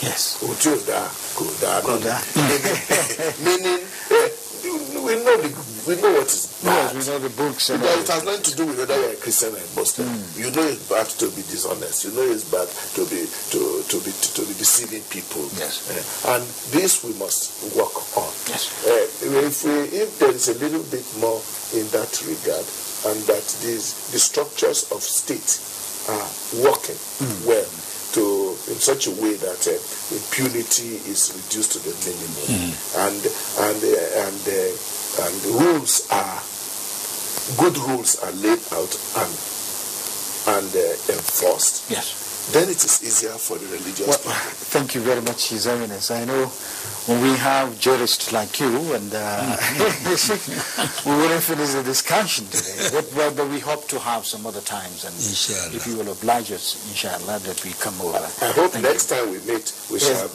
Yes. Meaning, we know what is bad. Yes, we know the books. It has nothing to do with whether you're a Christian or a Muslim. You know it's bad to be dishonest. You know it's bad to be deceiving people. Yes. And this we must work on. Yes. If there is a little bit more in that regard, and that the structures of state are working well in such a way that impunity is reduced to the minimum, and good rules are laid out and enforced. Yes. Then it is easier for the religious people. Thank you very much, His Eminence. I know when we have jurists like you, and we wouldn't finish the discussion today, but we hope to have some other times, and inshallah, if you will oblige us, inshallah, that we come over. I hope next time we meet, we shall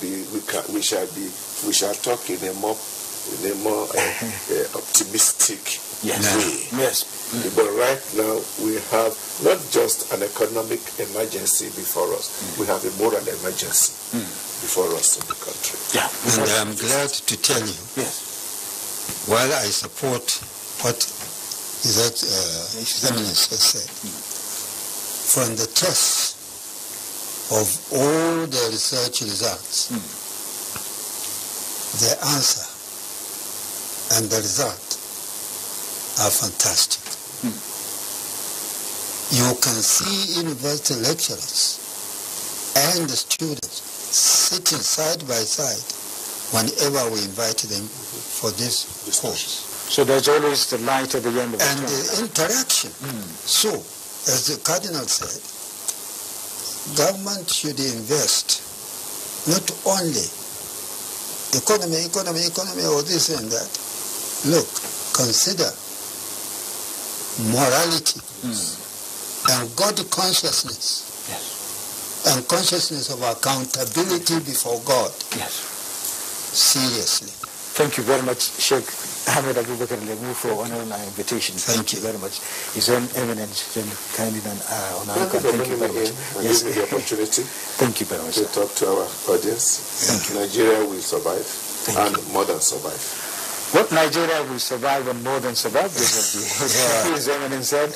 talk in a more optimistic way. Yes. But right now we have not just an economic emergency before us, we have a moral emergency before us in the country. Yeah. And I'm glad to tell you, while I support what His Eminence has said, from the test of all the research results, the answer and the result are fantastic. You can see university lecturers and the students sitting side by side whenever we invite them for this course. So there's always the light at the end of the tunnel. And the interaction. So, as the Cardinal said, government should invest not only economy, or this and that. Look, consider morality and God consciousness and consciousness of accountability before God. Yes. Seriously. Thank you very much, Sheikh Ahmed Abubakar Lemu, for honoring our invitation. Thank you very much. His Eminence, kindly on our Thank you very much. Yes, the opportunity. Thank you very much to talk to our audience. Nigeria will survive more than survive. What Nigeria will survive and more than survive, His Eminence said,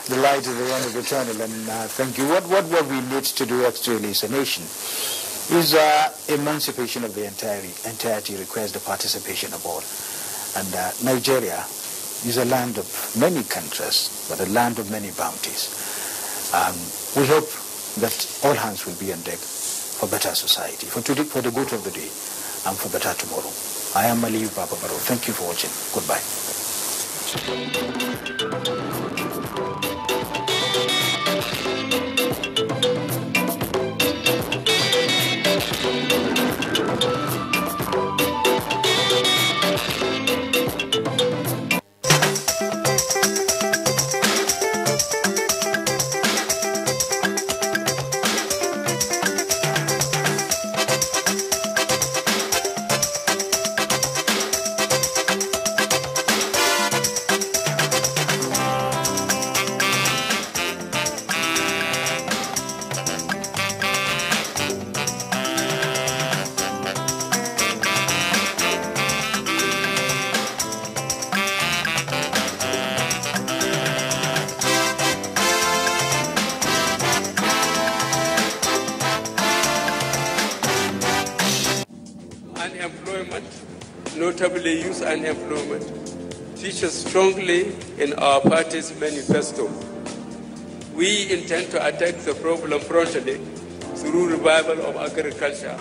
the light at the end of the tunnel. And thank you. What we need to do actually as a nation is emancipation of the entirety requires the participation of all. And Nigeria is a land of many countries, but a land of many bounties. We hope that all hands will be on deck for better society, for the good of the day, and for better tomorrow. I am Aliyu Baba Baro. Thank you for watching. Unemployment, notably youth unemployment, features strongly in our party's manifesto. We intend to attack the problem frontally through revival of agriculture.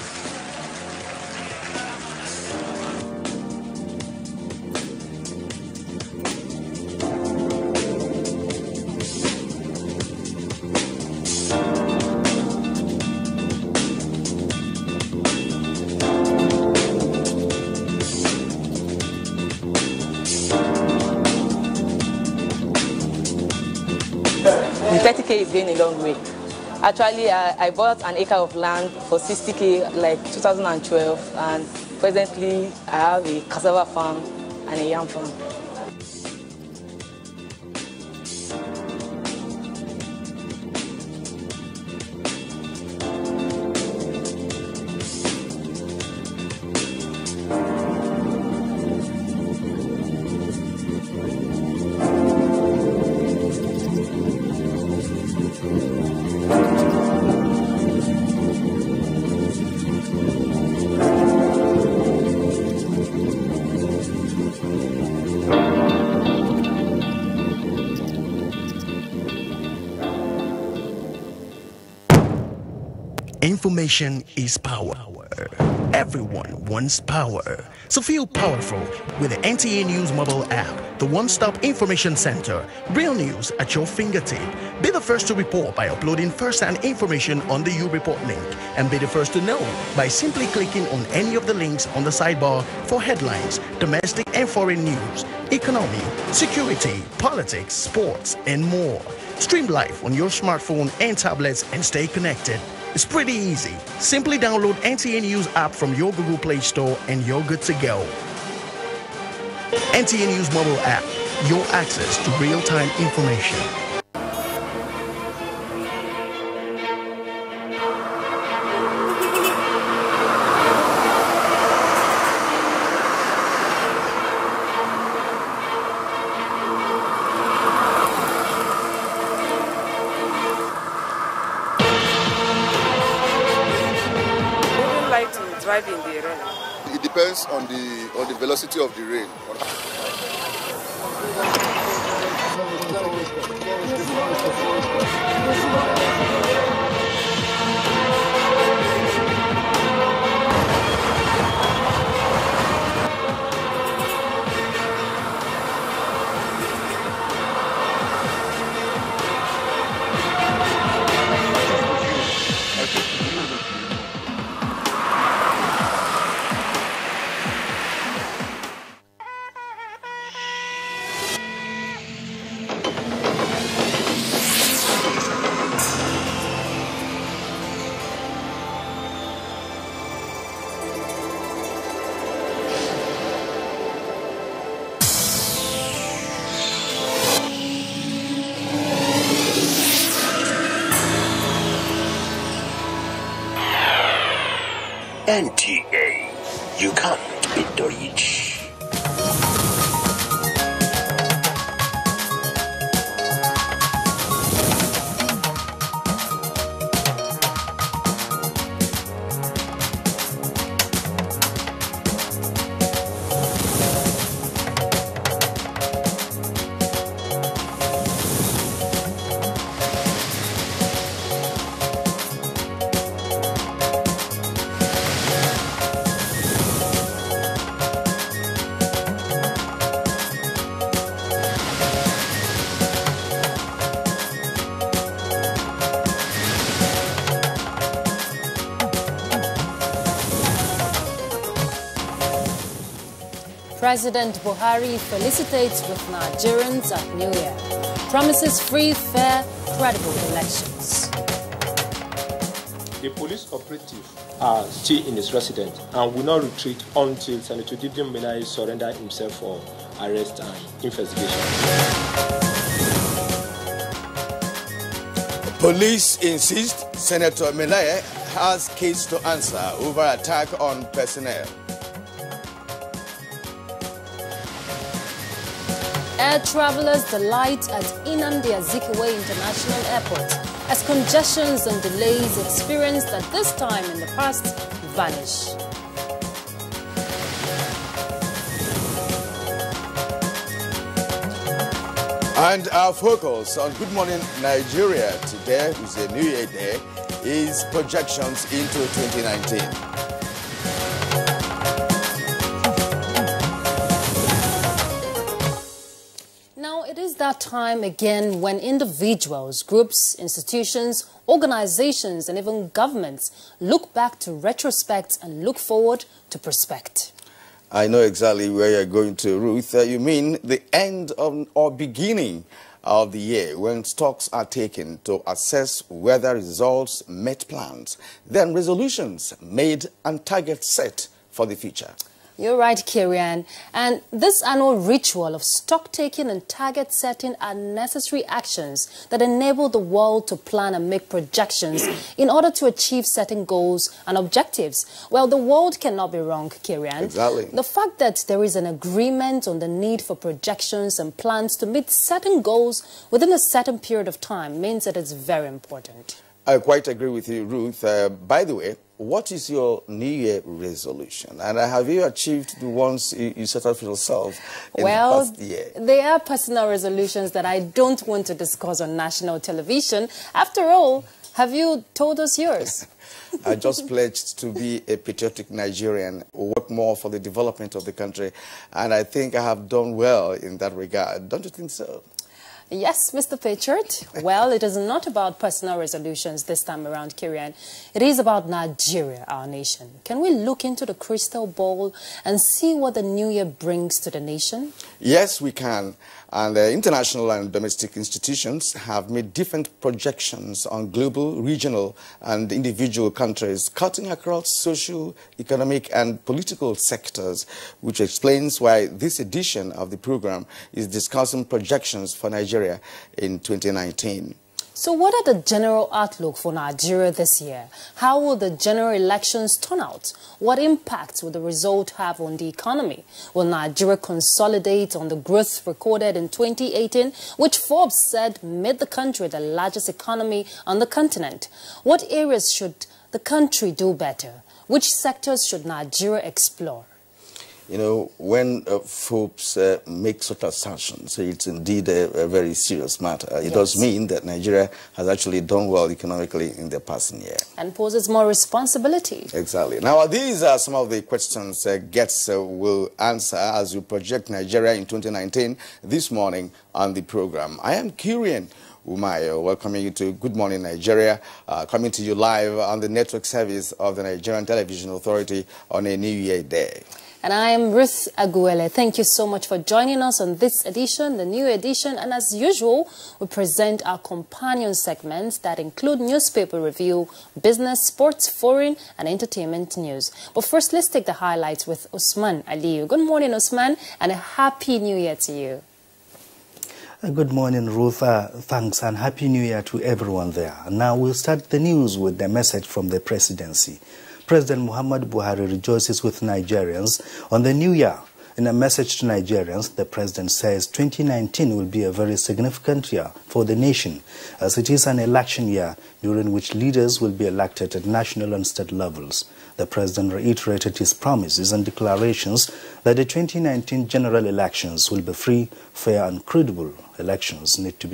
Is going a long way. Actually, I bought an acre of land for 60K like 2012, and presently I have a cassava farm and a yam farm. Information is power. Everyone wants power. So feel powerful with the NTA News mobile app, the one-stop information center. Real news at your fingertip. Be the first to report by uploading first-hand information on the U-Report link. And be the first to know by simply clicking on any of the links on the sidebar for headlines, domestic and foreign news, economy, security, politics, sports, and more. Stream live on your smartphone and tablets and stay connected. It's pretty easy. Simply download NTA News app from your Google Play Store and you're good to go. NTA News mobile app, your access to real-time information. Driving the rain? It depends on the velocity of the rain. NTA, you can't beat the rich. President Buhari felicitates with Nigerians at New Year. Promises free, fair, credible elections. The police operative are still in his residence and will not retreat until Senator Gideon Menai surrender himself for arrest and investigation. Police insist Senator Menai has case to answer over attack on personnel. Air travelers delight at Nnamdi Azikiwe International Airport as congestions and delays experienced at this time in the past vanish. And our focus on Good Morning Nigeria today, which is a New Year Day, is projections into 2019. It is that time again when individuals, groups, institutions, organizations, and even governments look back to retrospect and look forward to prospect. I know exactly where you're going to, Ruth. You mean the end of or beginning of the year when stocks are taken to assess whether results met plans, then resolutions made and targets set for the future. You're right, Kirian. And this annual ritual of stock-taking and target setting are necessary actions that enable the world to plan and make projections in order to achieve certain goals and objectives. Well, the world cannot be wrong, Kirian. Exactly. The fact that there is an agreement on the need for projections and plans to meet certain goals within a certain period of time means that it's very important. I quite agree with you, Ruth. By the way, what is your New Year resolution? And have you achieved the ones you set out for yourself in the past year? They are personal resolutions that I don't want to discuss on national television. After all, Have you told us yours? I just pledged to be a patriotic Nigerian, work more for the development of the country, and I think I have done well in that regard. Don't you think so? Yes, Mr. Patriot. Well, it is not about personal resolutions this time around, Kirian. It is about Nigeria, our nation. Can we look into the crystal ball and see what the new year brings to the nation? Yes, we can. And international and domestic institutions have made different projections on global, regional, and individual countries, cutting across social, economic, and political sectors, which explains why this edition of the program is discussing projections for Nigeria in 2019. So what are the general outlook for Nigeria this year? How will the general elections turn out? What impact will the result have on the economy? Will Nigeria consolidate on the growth recorded in 2018, which Forbes said made the country the largest economy on the continent? What areas should the country do better? Which sectors should Nigeria explore? You know, when Forbes make such assertions, it's indeed a very serious matter. It does mean that Nigeria has actually done well economically in the past year. And poses more responsibility. Exactly. Now, these are some of the questions guests will answer as we project Nigeria in 2019 this morning on the program. I am Kirian Umayo, welcoming you to Good Morning Nigeria, coming to you live on the network service of the Nigerian Television Authority on a New Year Day. And I am Ruth Aguele. Thank you so much for joining us on this edition, the new edition. And as usual, we present our companion segments that include newspaper review, business, sports, foreign, and entertainment news. But first, let's take the highlights with Usman Aliyu. Good morning, Usman, and a happy new year to you. Good morning, Ruth. Thanks, and happy new year to everyone there. Now we'll start the news with the message from the presidency. President Muhammadu Buhari rejoices with Nigerians on the new year. In a message to Nigerians, the president says 2019 will be a very significant year for the nation, as it is an election year during which leaders will be elected at national and state levels. The president reiterated his promises and declarations that the 2019 general elections will be free, fair, and credible. Elections need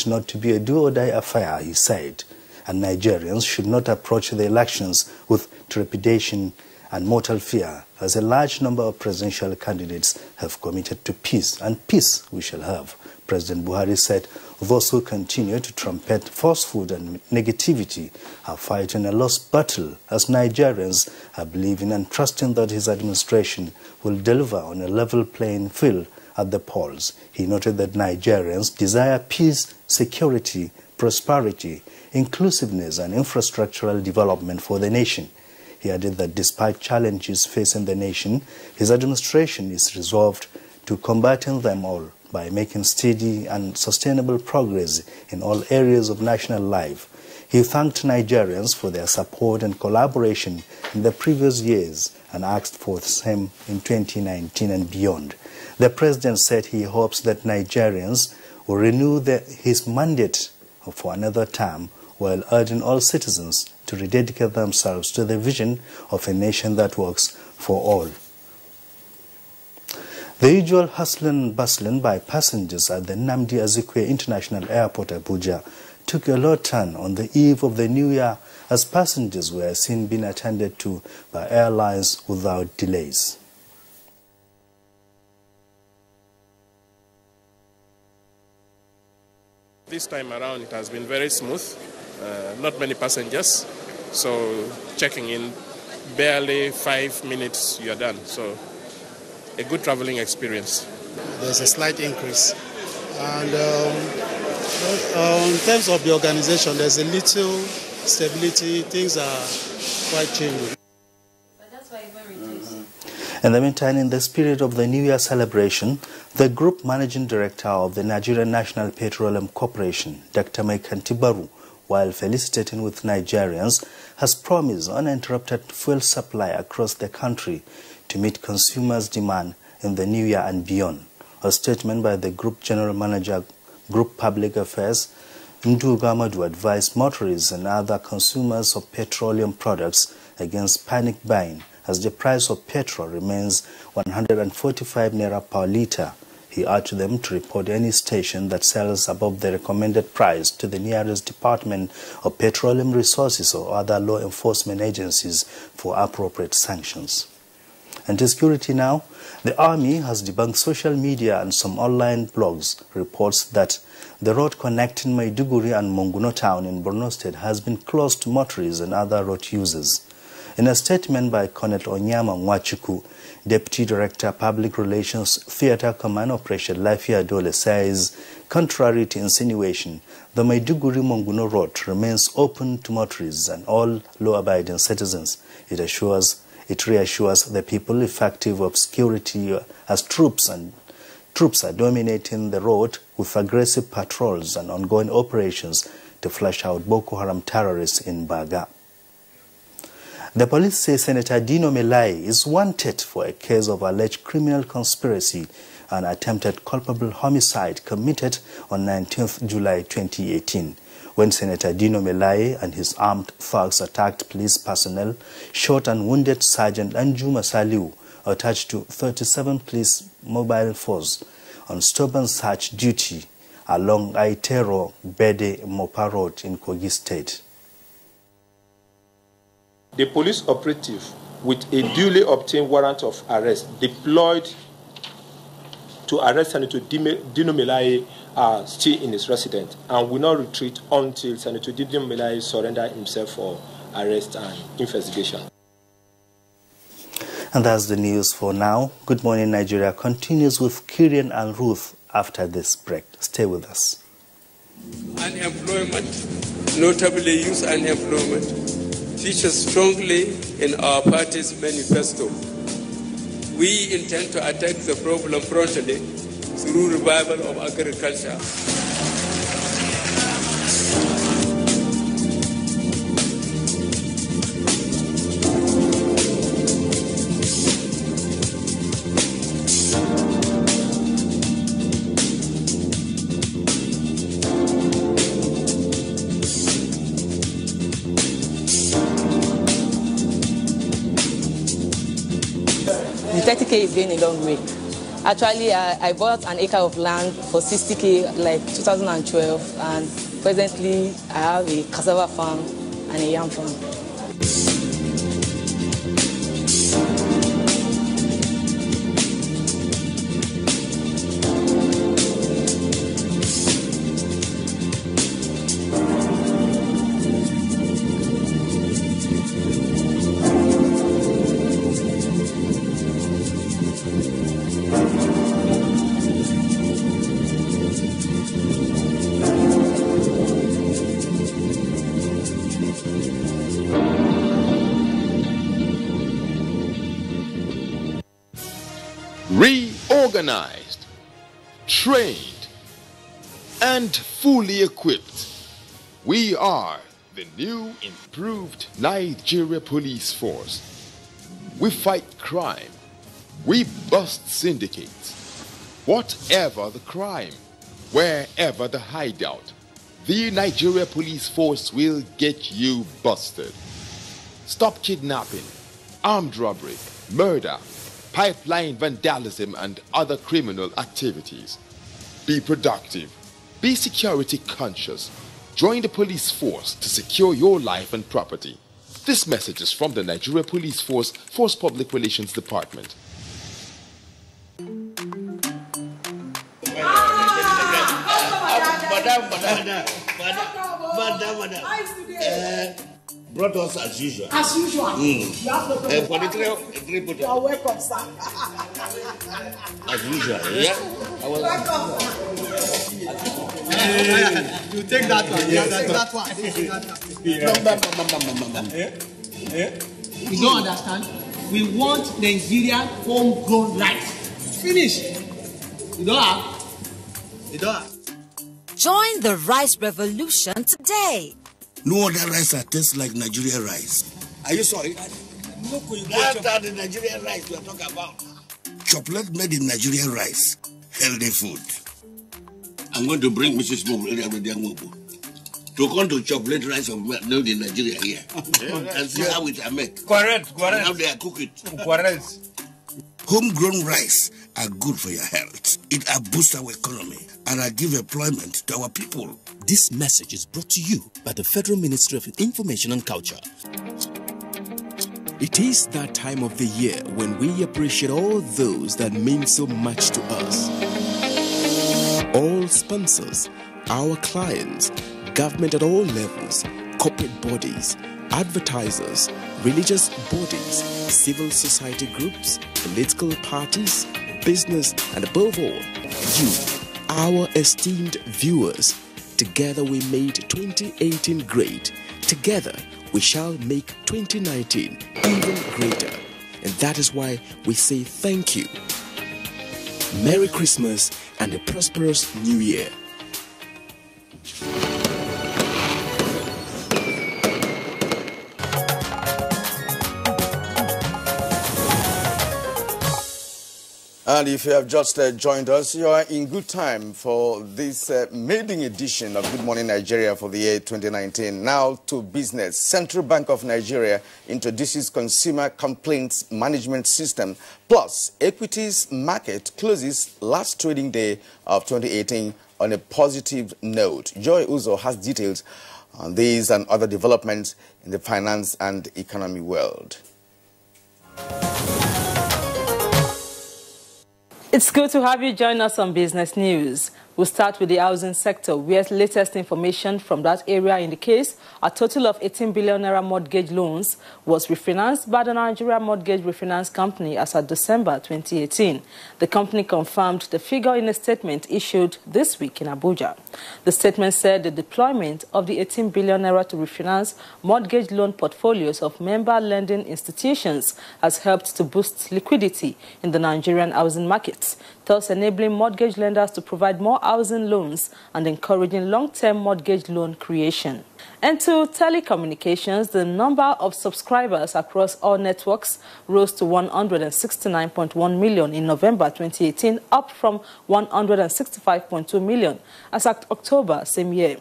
not to be a do-or-die affair, he said. And Nigerians should not approach the elections with trepidation and mortal fear, as a large number of presidential candidates have committed to peace, and peace we shall have. President Buhari said those who continue to trumpet falsehood and negativity are fighting a lost battle, as Nigerians are believing and trusting that his administration will deliver on a level playing field at the polls. He noted that Nigerians desire peace, security, prosperity, inclusiveness, and infrastructural development for the nation. He added that despite challenges facing the nation, his administration is resolved to combating them all by making steady and sustainable progress in all areas of national life. He thanked Nigerians for their support and collaboration in the previous years and asked for the same in 2019 and beyond. The president said he hopes that Nigerians will renew his mandate for another term, while urging all citizens to rededicate themselves to the vision of a nation that works for all. The usual hustling and bustling by passengers at the Nnamdi Azikiwe International Airport, Abuja, took a low turn on the eve of the new year, as passengers were seen being attended to by airlines without delays. This time around it has been very smooth, not many passengers, so checking in, barely 5 minutes you are done, so a good traveling experience. There's a slight increase, and in terms of the organization, there's a little stability, things are quite changing. In the meantime, in the spirit of the New Year celebration, the Group Managing Director of the Nigerian National Petroleum Corporation, Dr. Mike Antibaru, while felicitating with Nigerians, has promised uninterrupted fuel supply across the country to meet consumers' demand in the new year and beyond. A statement by the Group General Manager, Group Public Affairs, Ndu Gamadu, advised motorists and other consumers of petroleum products against panic buying, as the price of petrol remains 145 naira per litre. He He urged them to report any station that sells above the recommended price to the nearest Department of Petroleum Resources or other law enforcement agencies for appropriate sanctions. And to security now, the army has debunked social media and some online blogs reports that the road connecting Maiduguri and Monguno town in Borno State has been closed to motorists and other road users. In a statement by Colonel Onyama Nwachuku, Deputy Director Public Relations Theatre Command Operation Lafia Dole says, contrary to insinuation, the Maiduguri-Monguno road remains open to motorists and all law-abiding citizens. It reassures the people effective of security as troops are dominating the road with aggressive patrols and ongoing operations to flush out Boko Haram terrorists in Baga. The police say Senator Dino Melai is wanted for a case of alleged criminal conspiracy and attempted culpable homicide committed on 19th July 2018. When Senator Dino Melai and his armed thugs attacked police personnel, shot and wounded Sergeant Anjuma Saliu, attached to 37 police mobile force on stubborn search duty along Aitero Bede Mopa Road in Kogi State. The police operative, with a duly obtained warrant of arrest, deployed to arrest Senator Dino Melai, still in his residence, and will not retreat until Senator Dino Melai surrender himself for arrest and investigation. And that's the news for now. Good Morning Nigeria continues with Kirian and Ruth after this break. Stay with us. Unemployment, notably youth unemployment, features strongly in our party's manifesto. We intend to attack the problem frontally through revival of agriculture. The 30K is going a long way. Actually, I bought an acre of land for 60K like 2012, and presently I have a cassava farm and a yam farm. Reorganized, trained, and fully equipped, we are the new improved Nigeria Police Force. We fight crime. We bust syndicates. Whatever the crime, wherever the hideout, the Nigeria Police Force will get you busted. Stop kidnapping, armed robbery, murder, pipeline vandalism, and other criminal activities. Be productive. Be security conscious. Join the police force to secure your life and property. This message is from the Nigeria Police Force Public Relations Department. Brought us as usual. As usual. You have no problem. You are welcome, sir. As usual, yeah? Welcome. You take that one. You take that one. You don't understand? We want Nigerian homegrown rice. Finish. You don't have? You don't have? Join the rice revolution today. No other rice that tastes like Nigerian rice. Are you sorry? That's the Nigerian rice we are talking about. Chocolate made in Nigerian rice. Healthy food. I'm going to bring Mrs. Mobu to come to chocolate rice made in Nigeria here. And see how it are made. Correct. And how they are cook it. Correct. Homegrown rice are good for your health. It will boost our economy and will give employment to our people. This message is brought to you by the Federal Ministry of Information and Culture. It is that time of the year when we appreciate all those that mean so much to us. All sponsors, our clients, government at all levels, corporate bodies, advertisers, religious bodies, civil society groups, political parties, business, and above all, you, our esteemed viewers. Together we made 2018 great. Together we shall make 2019 even greater. And that is why we say thank you. Merry Christmas and a prosperous New Year. And if you have just joined us, you are in good time for this maiden edition of Good Morning Nigeria for the year 2019. Now to business. Central Bank of Nigeria introduces Consumer Complaints Management System. Plus, equities market closes last trading day of 2018 on a positive note. Joy Uzo has details on these and other developments in the finance and economy world. It's good to have you join us on Business News. We'll start with the housing sector, where latest information from that area indicates a total of 18 billion naira mortgage loans was refinanced by the Nigerian Mortgage Refinance Company as of December 2018. The company confirmed the figure in a statement issued this week in Abuja. The statement said the deployment of the 18 billion naira to refinance mortgage loan portfolios of member lending institutions has helped to boost liquidity in the Nigerian housing markets, thus enabling mortgage lenders to provide more housing loans and encouraging long-term mortgage loan creation. And to telecommunications, the number of subscribers across all networks rose to 169.1 million in November 2018, up from 165.2 million as at October same year.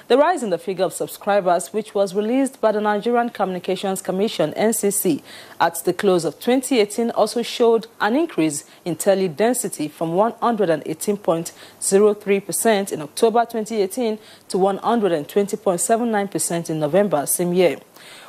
The rise in the figure of subscribers, which was released by the Nigerian Communications Commission (NCC) at the close of 2018, also showed an increase in tele density from 118.03% in October 2018 to 120.79% in November same year.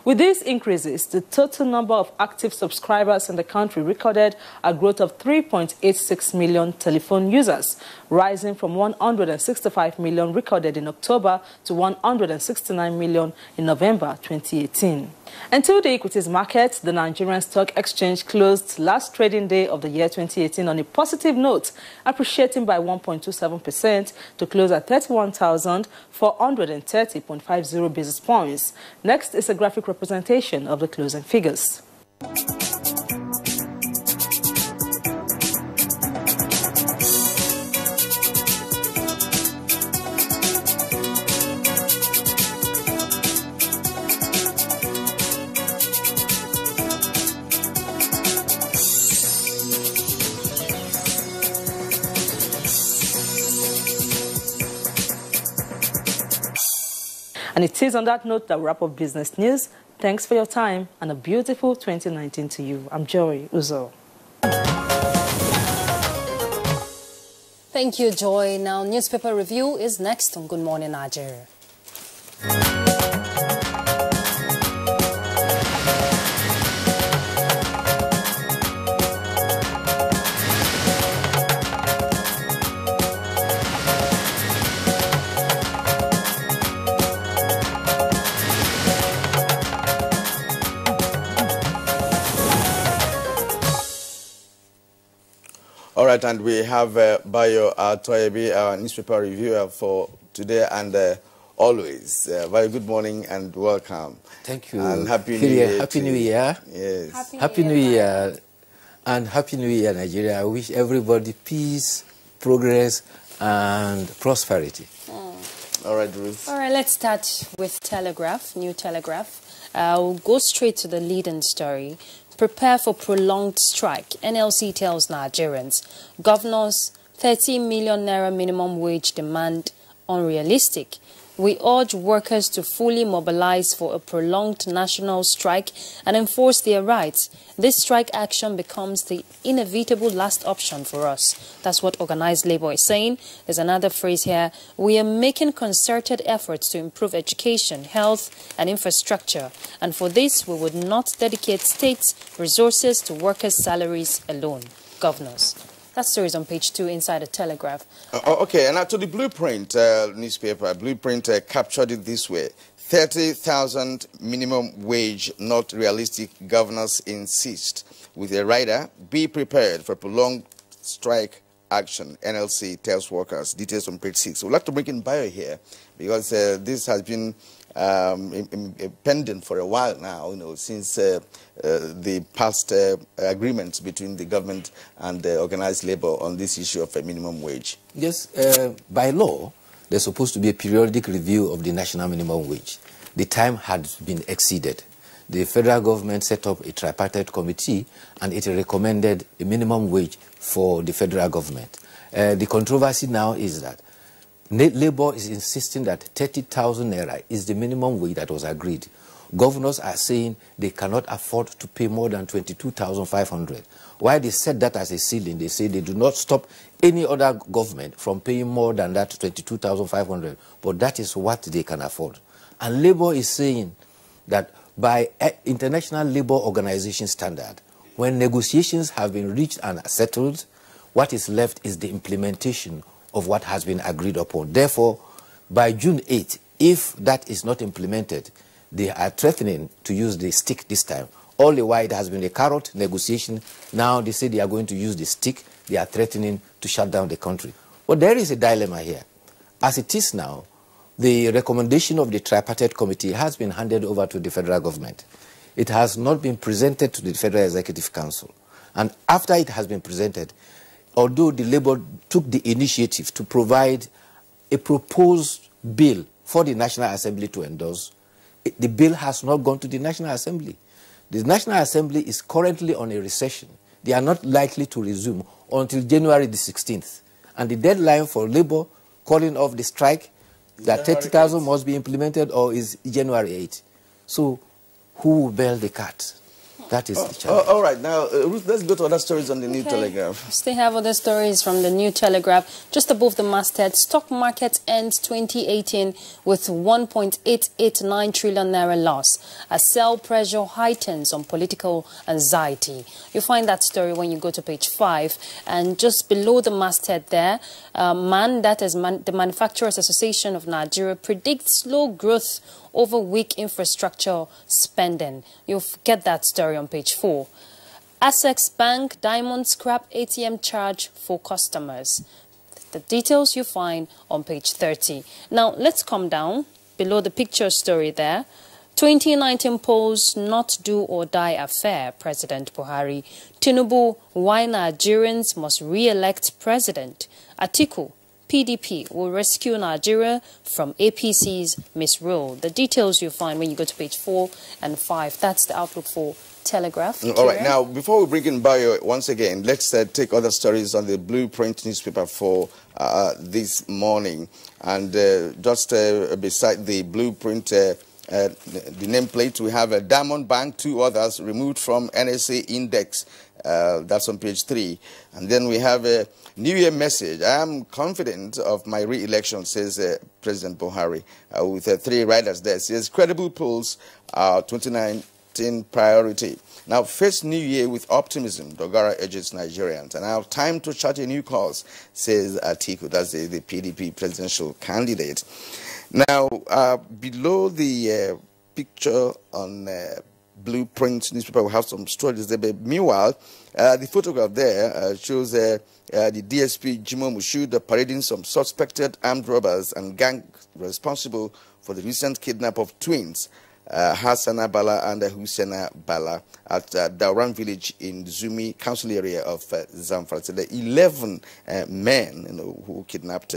With these increases, the total number of active subscribers in the country recorded a growth of 3.86 million telephone users, rising from 165 million recorded in October to 169 million in November 2018. And to the equities market, the Nigerian Stock Exchange closed last trading day of the year 2018 on a positive note, appreciating by 1.27% to close at 31,430.50 basis points. Next is a graphic representation of the closing figures. And it is on that note that we wrap up Business News. Thanks for your time and a beautiful 2019 to you. I'm Joy Uzo. Thank you, Joy. Now, newspaper review is next on Good Morning Nigeria. All right, and we have Bayo Toyebi, our newspaper reviewer for today and always. Bayo, good morning and welcome. Thank you. And Happy New Year. Happy New Year. Yes. Happy New Year. And Happy New Year, Nigeria. I wish everybody peace, progress, and prosperity. All right, Ruth. All right, let's start with Telegraph, New Telegraph. We'll go straight to the leading story. Prepare for prolonged strike. NLC tells Nigerians. Governors, 30 million naira minimum wage demand unrealistic. We urge workers to fully mobilize for a prolonged national strike and enforce their rights. This strike action becomes the inevitable last option for us. That's what organized labor is saying. There's another phrase here. We are making concerted efforts to improve education, health, and infrastructure. And for this, we would not dedicate states' resources to workers' salaries alone. Governors. That story is on page 2 inside the Telegraph. Okay, and now to the Blueprint newspaper. Blueprint captured it this way. 30,000 minimum wage, not realistic, governors insist. With a rider, be prepared for prolonged strike action. NLC tells workers. Details on page 6. So we'd like to bring in Bayo here because this has been pending for a while now, since the past agreements between the government and organized labor on this issue of a minimum wage. Yes, by law, there's supposed to be a periodic review of the national minimum wage. The time had been exceeded. The federal government set up a tripartite committee and it recommended a minimum wage for the federal government. The controversy now is that Labour is insisting that 30,000 naira is the minimum wage that was agreed. Governors are saying they cannot afford to pay more than 22,500. Why they set that as a ceiling, they say they do not stop any other government from paying more than that 22,500, but that is what they can afford. And Labour is saying that by International Labour Organization standard, when negotiations have been reached and settled, what is left is the implementation of what has been agreed upon. Therefore, by June 8, if that is not implemented, they are threatening to use the stick this time. All the while it has been a carrot negotiation. Now they say they are going to use the stick. They are threatening to shut down the country. But there is a dilemma here. As it is now, the recommendation of the tripartite committee has been handed over to the federal government. It has not been presented to the Federal Executive Council. And after it has been presented, although the Labour took the initiative to provide a proposed bill for the National Assembly to endorse, the bill has not gone to the National Assembly. The National Assembly is currently on a recession. They are not likely to resume until January the 16th. And the deadline for Labour calling off the strike, that 30,000 must be implemented, or is January 8th. So who will bail the cat? That is the challenge. All right, now, Ruth, let's go to other stories on the New Telegraph. Still have other stories from the New Telegraph. Just above the masthead, stock market ends 2018 with 1.889 trillion naira loss as sell pressure heightens on political anxiety. You find that story when you go to page 5. And just below the masthead there, the Manufacturers Association of Nigeria predicts slow growth over weak infrastructure spending. You'll get that story on page 4. Access Bank Diamond scrap ATM charge for customers. The details you find on page 30. Now let's come down below the picture story there. 2019 polls not do or die affair, President Buhari. Tinubu, why Nigerians must re-elect president. Atiku, PDP will rescue Nigeria from APC's misrule. The details you find when you go to page 4 and 5. That's the outlook for Telegraph. All right, now, before we bring in Bayo once again, let's take other stories on the Blueprint newspaper for this morning. And just beside the Blueprint, the nameplate, we have a Diamond Bank, 2 others removed from NSA index. That's on page 3. And then we have a New Year message. I am confident of my re-election, says President Buhari, with 3 riders there. Says credible polls are 2019 priority. Now, face New Year with optimism, Dogara urges Nigerians. And now, time to chart a new course, says Atiku. That's the PDP presidential candidate. Now, below the picture on Blueprint newspaper, we have some stories there. But meanwhile, the photograph there shows the DSP Jimo Mushuda parading some suspected armed robbers and gang responsible for the recent kidnap of twins, Hassana Bala and Husseina Bala, at Dauran village in Zumi council area of Zamfara. So the 11 men who kidnapped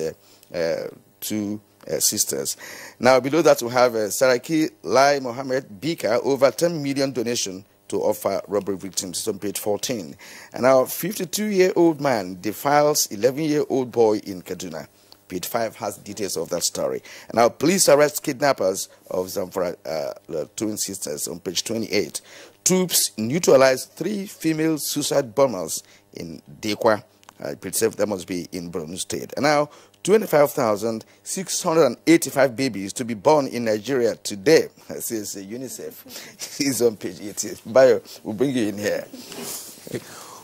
2 sisters. Now, below that, we have Saraki Lai Mohammed Bika, over 10 million donation to offer robbery victims. On page 14. And our 52-year-old man defiles 11-year-old boy in Kaduna. page 5 has details of that story. And now, police arrest kidnappers of Zamfara twin sisters on page 28. Troops neutralize 3 female suicide bombers in Dekwa. Page 7, that must be in Borno State. And now, 25,685 babies to be born in Nigeria today, says UNICEF. He's on page 18. Bayo, we'll bring you in here.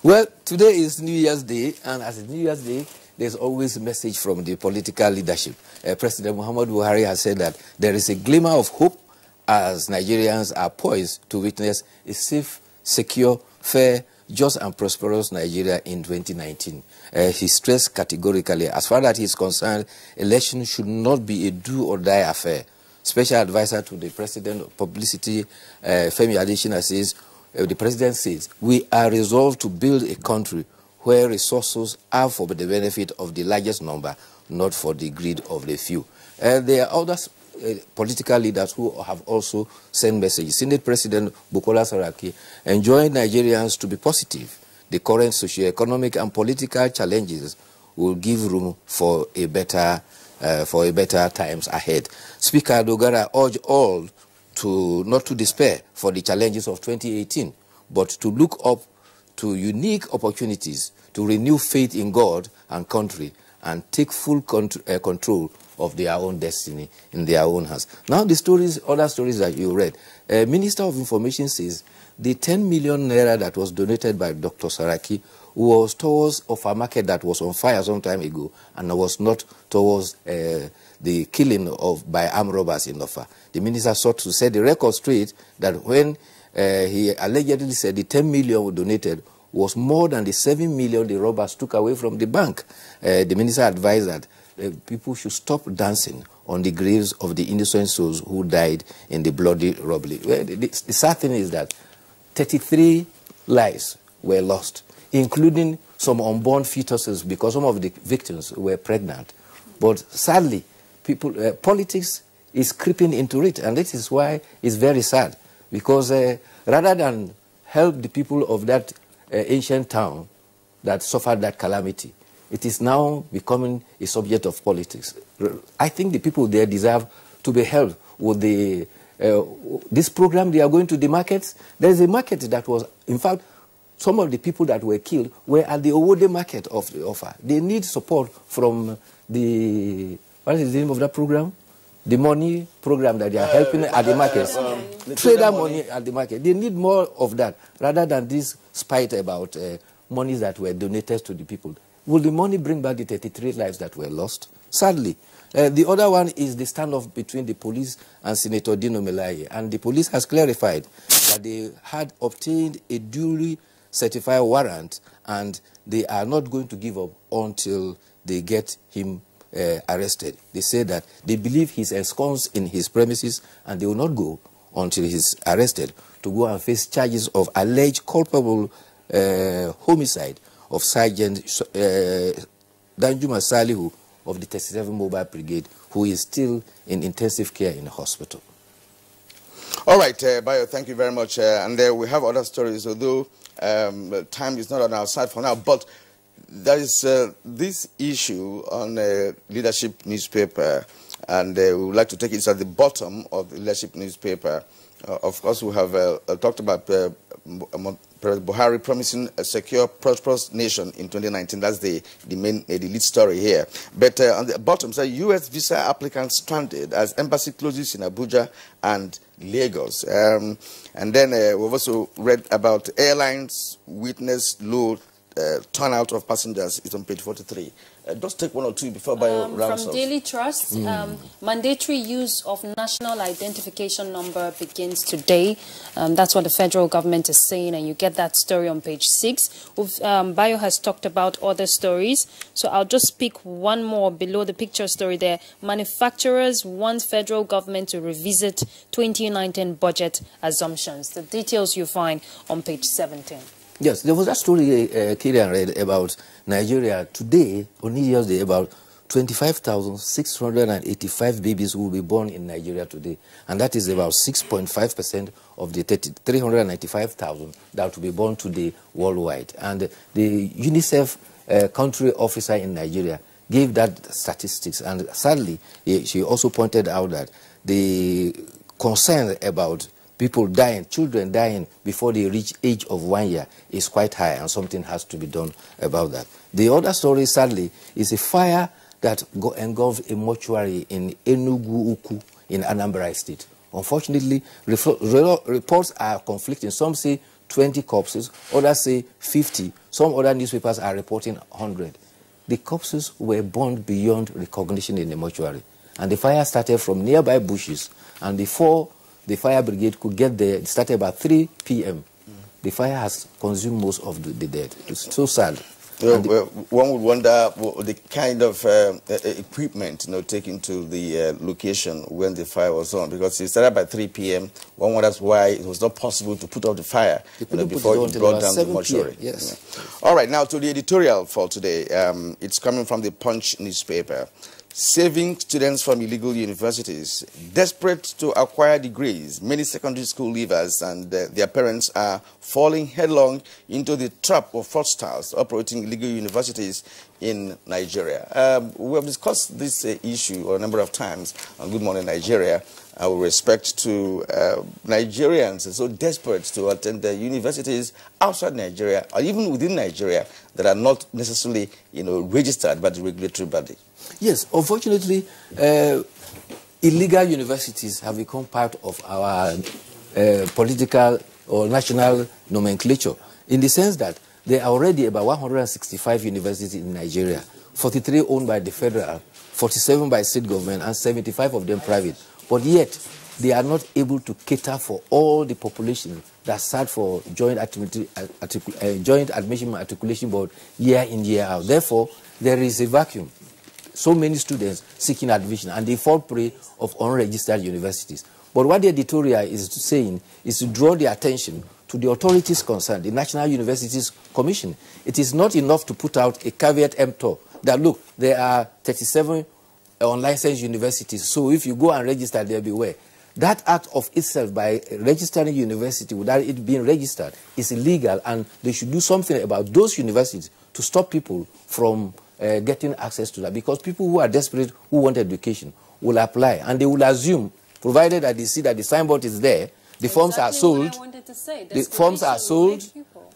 Well, today is New Year's Day, and as it's New Year's Day, there's always a message from the political leadership. President Muhammad Buhari has said that there is a glimmer of hope as Nigerians are poised to witness a safe, secure, fair, just and prosperous Nigeria in 2019. He stressed categorically, as far as he is concerned, elections should not be a do-or-die affair. Special advisor to the President of Publicity, Femi Adesina, says, the President says, we are resolved to build a country where resources are for the benefit of the largest number, not for the greed of the few. There are other political leaders who have also sent messages. Senate President Bukola Saraki enjoined Nigerians to be positive. The current socio-economic and political challenges will give room for a better times ahead. Speaker Dogara urged all to not to despair for the challenges of 2018, but to look up to unique opportunities to renew faith in God and country and take full control of their own destiny in their own hands. Now the stories, other stories that you read. Minister of Information says the 10 million naira that was donated by Dr. Saraki was towards a market that was on fire some time ago and was not towards the killing by armed robbers in Ofa. The minister sought to set the record straight that when he allegedly said the 10 million donated was more than the 7 million the robbers took away from the bank. The minister advised that people should stop dancing on the graves of the innocent souls who died in the bloody robbery. Well, the sad thing is that 33 lives were lost, including some unborn fetuses because some of the victims were pregnant. But sadly, politics is creeping into it, and this is why it's very sad, because rather than help the people of that ancient town that suffered that calamity, it is now becoming a subject of politics. I think the people there deserve to be helped with this program. They are going to the markets. There is a market that was, in fact, some of the people that were killed were at the Owode market of the offer. They need support from the, what is the name of that program? The money program that they are helping at the markets. Trader money at the market. They need more of that rather than this spite about monies that were donated to the people. Will the money bring back the 33 lives that were lost? Sadly. The other one is the standoff between the police and Senator Dino Melaye. And the police has clarified that they had obtained a duly certified warrant and they are not going to give up until they get him arrested. They say that they believe he's ensconced in his premises and they will not go until he's arrested to go and face charges of alleged culpable homicide of Sergeant Danjuma Salihu of the 37 Mobile Brigade, who is still in intensive care in the hospital. All right, Bayo, thank you very much. And we have other stories, although time is not on our side for now, but there is this issue on Leadership newspaper, and we would like to take it at the bottom of the Leadership newspaper. Of course, we have talked about President Buhari promising a secure, prosperous nation in 2019. That's the lead story here. But on the bottom, says U.S. visa applicants stranded as embassy closes in Abuja and Lagos. And then we've also read about airlines witness low turnout of passengers. It's on page 43. Just take one or two before Bayo rounds From off. Daily Trust, mandatory use of national identification number begins today. That's what the federal government is saying, and you get that story on page 6. Bayo has talked about other stories, so I'll just pick one more below the picture story there. Manufacturers want federal government to revisit 2019 budget assumptions. The details you find on page 17. Yes, there was a story Kirian read about Nigeria today, on New Year's Day, about 25,685 babies will be born in Nigeria today. And that is about 6.5% of the 395,000 that will be born today worldwide. And the UNICEF country officer in Nigeria gave that statistics, and sadly, she also pointed out that the concern about people dying, children dying before they reach age of 1 year is quite high, and something has to be done about that. The other story, sadly, is a fire that engulfed a mortuary in Enugu Uku in Anambra State. Unfortunately, reports are conflicting. Some say 20 corpses, others say 50. Some other newspapers are reporting 100. The corpses were burned beyond recognition in the mortuary. And the fire started from nearby bushes. And before the fire brigade could get there, it started about 3 p.m. The fire has consumed most of the dead. It's so sad. Well, one would wonder the kind of equipment taken to the location when the fire was on, because it started by 3 p.m. One wonders why it was not possible to put out the fire before it brought down the mortuary. Yes. All right, now to the editorial for today. It's coming from the Punch newspaper. Saving students from illegal universities. Desperate to acquire degrees, many secondary school leavers and their parents are falling headlong into the trap of fraudsters operating illegal universities in Nigeria. We have discussed this issue a number of times on Good Morning Nigeria with respect to Nigerians so desperate to attend the universities outside Nigeria or even within Nigeria that are not necessarily registered by the regulatory body. Yes, unfortunately, illegal universities have become part of our political or national nomenclature, in the sense that there are already about 165 universities in Nigeria, 43 owned by the federal, 47 by state government, and 75 of them private. But yet, they are not able to cater for all the population that sat for joint admission matriculation board year in, year out. Therefore, there is a vacuum. So many students seeking admission, and they fall prey of unregistered universities. But what the editorial is saying is to draw the attention to the authorities concerned, the National Universities Commission. It is not enough to put out a caveat emptor that, look, there are 37 unlicensed universities, so if you go and register, they'll beware. That act of itself, by registering university without it being registered, is illegal, and they should do something about those universities to stop people from getting access to that, because people who are desperate, who want education, will apply, and they will assume, provided that they see that the signboard is there, the forms are sold, the forms are sold,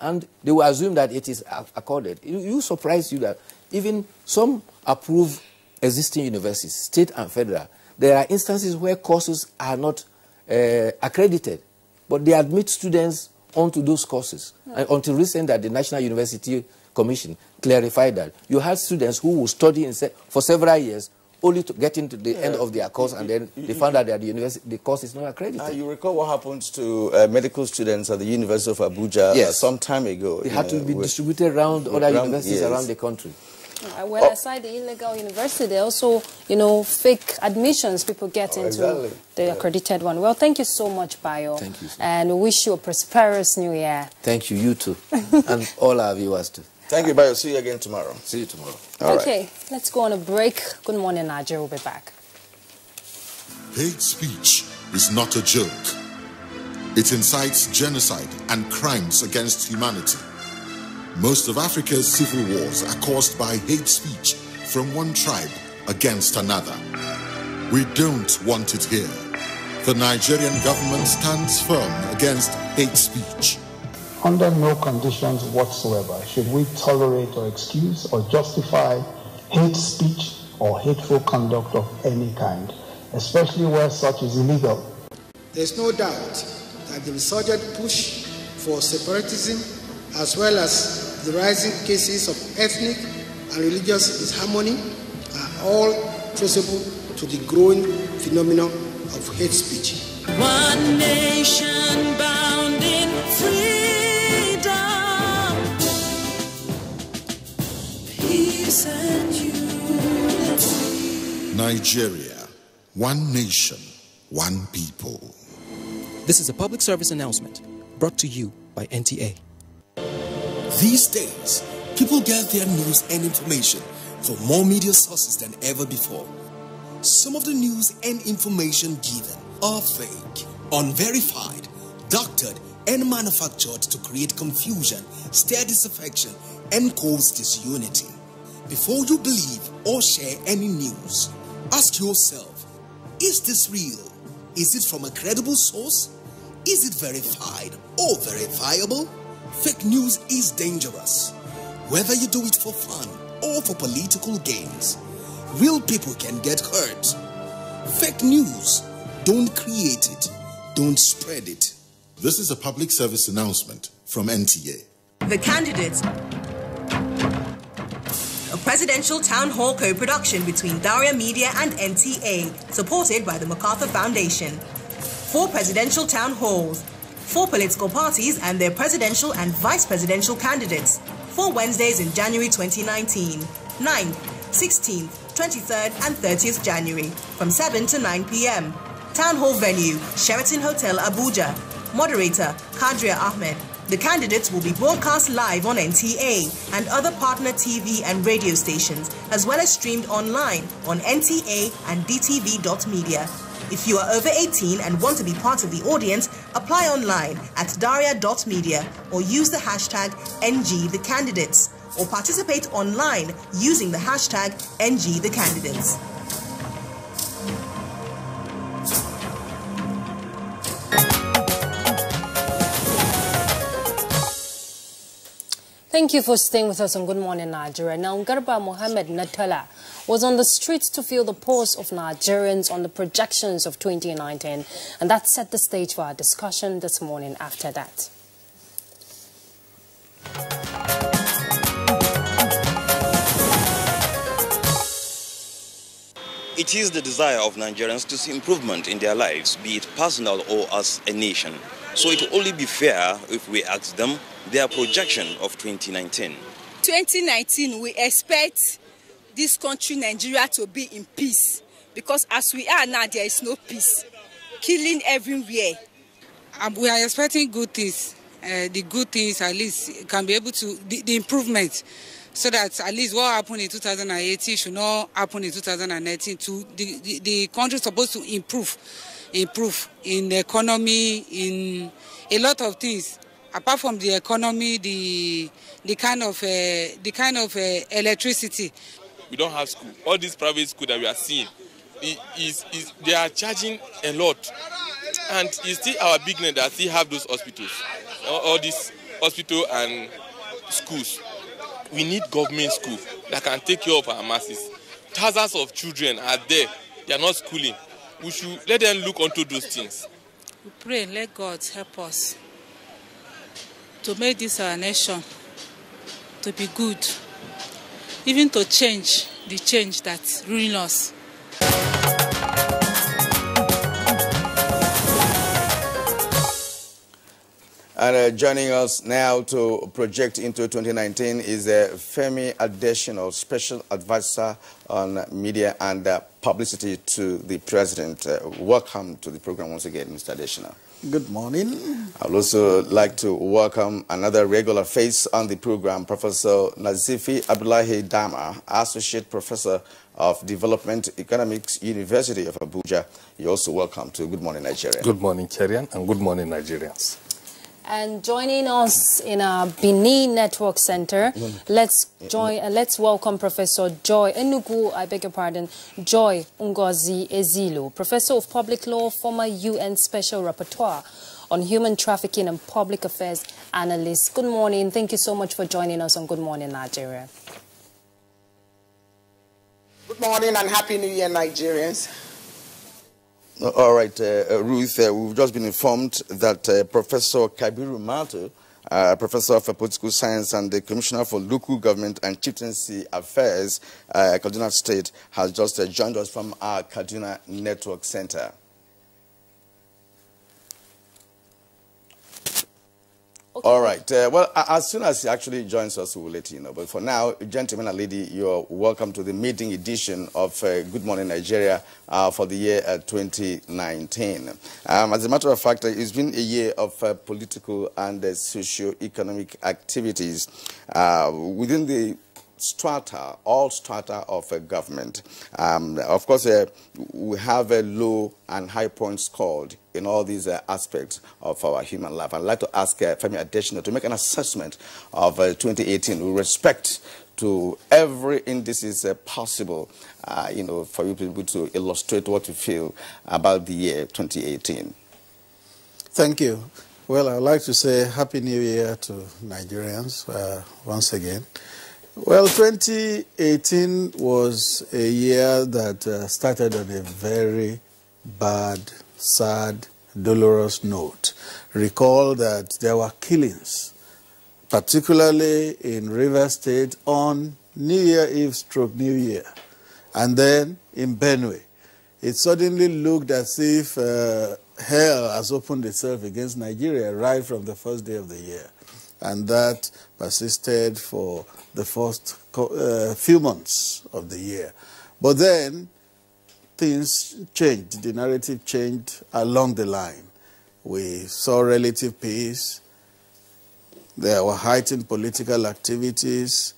and they will assume that it is accorded. You surprise you that even some approved existing universities, state and federal, there are instances where courses are not accredited, but they admit students onto those courses. And until recent, that the National University Commission clarified that you had students who will study for several years only to get into the end of their course, and then they found out that the course is not accredited. You recall what happened to medical students at the University of Abuja some time ago. They had to be distributed around other universities around the country. Well, aside the illegal university, there are also, fake admissions people get into the accredited one. Well, thank you so much, Bayo. Thank you. And we wish you a prosperous new year. Thank you, you too. And all our viewers too. Thank you, Bayo. See you again tomorrow. See you tomorrow. Okay, let's go on a break. Good morning, Nigeria. We'll be back. Hate speech is not a joke. It incites genocide and crimes against humanity. Most of Africa's civil wars are caused by hate speech from one tribe against another. We don't want it here. The Nigerian government stands firm against hate speech. Under no conditions whatsoever should we tolerate or excuse or justify hate speech or hateful conduct of any kind, especially where such is illegal. There's no doubt that the resurgent push for separatism, as well as the rising cases of ethnic and religious disharmony, are all traceable to the growing phenomenon of hate speech. One nation bound in freedom, peace and unity. Nigeria, one nation, one people. This is a public service announcement brought to you by NTA. These days, people get their news and information from more media sources than ever before. Some of the news and information given are fake, unverified, doctored, and manufactured to create confusion, stir disaffection, and cause disunity. Before you believe or share any news, ask yourself, is this real? Is it from a credible source? Is it verified or verifiable? Fake news is dangerous. Whether you do it for fun or for political gains, real people can get hurt. Fake news, don't create it, don't spread it. This is a public service announcement from NTA. The Candidates, a presidential town hall co-production between Daria Media and NTA, supported by the MacArthur Foundation. 4 presidential town halls, 4 political parties and their presidential and vice presidential candidates, 4 Wednesdays in January 2019, 9th, 16th, 23rd and 30th January, from 7 to 9 p.m. Town hall venue, Sheraton Hotel, Abuja. Moderator, Kadria Ahmed. The candidates will be broadcast live on NTA and other partner TV and radio stations, as well as streamed online on NTA and DTV.media. If you are over 18 and want to be part of the audience, apply online at daria.media or use the hashtag NGTheCandidates, or participate online using the hashtag NGTheCandidates. Thank you for staying with us on Good Morning Nigeria. Now, Garba Mohammed Natala was on the streets to feel the pulse of Nigerians on the projections of 2019, and that set the stage for our discussion this morning after that. It is the desire of Nigerians to see improvement in their lives, be it personal or as a nation. So it will only be fair if we ask them their projection of 2019. 2019, we expect this country, Nigeria, to be in peace. Because as we are now, there is no peace. Killing everywhere. We are expecting good things. The good things, at least, can be able to, the improvement. So that at least what happened in 2018 should not happen in 2019. The country is supposed to improve in the economy, in a lot of things. Apart from the economy, the kind of electricity. We don't have school. All these private schools that we are seeing, they are charging a lot, and it's still our business that still have those hospitals, all these hospitals and schools. We need government school that can take care of our masses. Thousands of children are there; they are not schooling. We should let them look onto those things. We pray, let God help us to make this our nation to be good, even to change the change that's ruining us. And joining us now to project into 2019 is Femi Adesina, Special Advisor on Media and Publicity to the President. Welcome to the program once again, Mr. Adesina. Good morning. I would also like to welcome another regular face on the program, Professor Nazifi Abdullahi Dama, Associate Professor of Development Economics, University of Abuja. You're also welcome to Good Morning Nigeria. Good morning, Cherian, and good morning, Nigerians. And joining us in our Benin Network Center, let's welcome Professor Joy Enugu, I beg your pardon, Joy Ngozi Ezilo, Professor of Public Law, former UN Special Rapporteur on Human Trafficking and Public Affairs Analyst. Good morning. Thank you so much for joining us on Good Morning Nigeria. Good morning and Happy New Year, Nigerians. All right, Ruth, we've just been informed that Professor Kabiru Mato, Professor of Political Science and the Commissioner for Local Government and Chieftaincy Affairs, Kaduna State, has just joined us from our Kaduna Network Center. Okay. All right. Well, as soon as he actually joins us, we will let you know. But for now, gentlemen and lady, you're welcome to the maiden edition of Good Morning Nigeria for the year 2019. As a matter of fact, it's been a year of political and socio-economic activities within the all strata of government. Of course, we have low and high points scored in all these aspects of our human life. I'd like to ask Femi Adesina to make an assessment of 2018 with respect to every indices possible, for you to be able to illustrate what you feel about the year 2018. Thank you. Well, I'd like to say Happy New Year to Nigerians once again. Well, 2018 was a year that started on a very bad, sad, dolorous note. Recall that there were killings, particularly in Rivers State on New Year Eve / New Year. And then in Benue, it suddenly looked as if hell has opened itself against Nigeria right from the first day of the year. And that persisted for the first few months of the year. But then things changed. The narrative changed along the line. We saw relative peace. There were heightened political activities.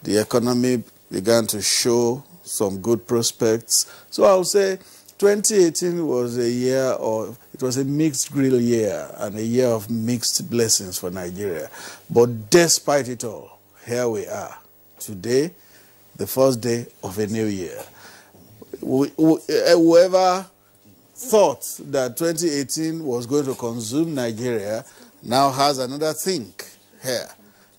The economy began to show some good prospects. So I would say 2018 was a year of, it was a mixed grill year and a year of mixed blessings for Nigeria. But despite it all, here we are. Today, the first day of a new year. Whoever thought that 2018 was going to consume Nigeria now has another think here.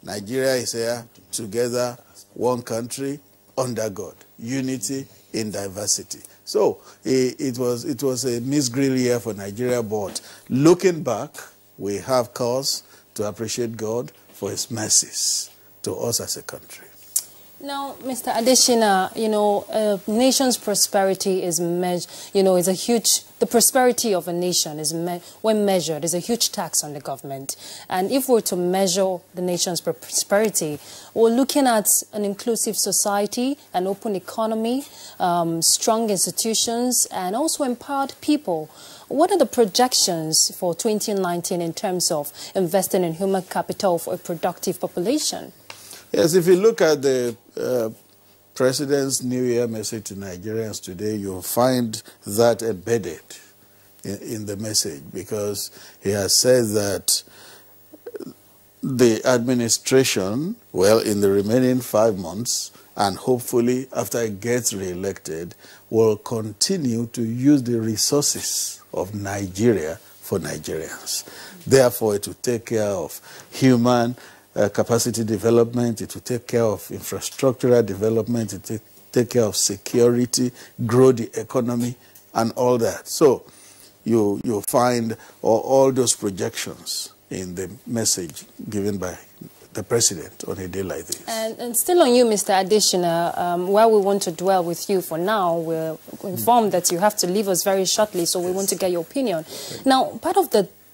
Nigeria is here, together, one country, under God. Unity in diversity. So it was a misgrill year for Nigeria, but looking back, we have cause to appreciate God for his mercies to us as a country. Now, Mr. Adeshina, a nation's prosperity is is a huge, the prosperity of a nation is, when measured, is a huge tax on the government. And if we're to measure the nation's prosperity, we're looking at an inclusive society, an open economy, strong institutions, and also empowered people. What are the projections for 2019 in terms of investing in human capital for a productive population? Yes, if you look at the President's New Year message to Nigerians today, you'll find that embedded in the message, because he has said that the administration, well, in the remaining 5 months, and hopefully after it gets re-elected, will continue to use the resources of Nigeria for Nigerians. Therefore, it will take care of human capacity development, it will take care of infrastructural development, it will take care of security, grow the economy, and all that. So you'll find all those projections in the message given by the President on a day like this. And still on you, Mr. Adeshina, while we want to dwell with you for now, we're informed that you have to leave us very shortly, so we want to get your opinion. Now,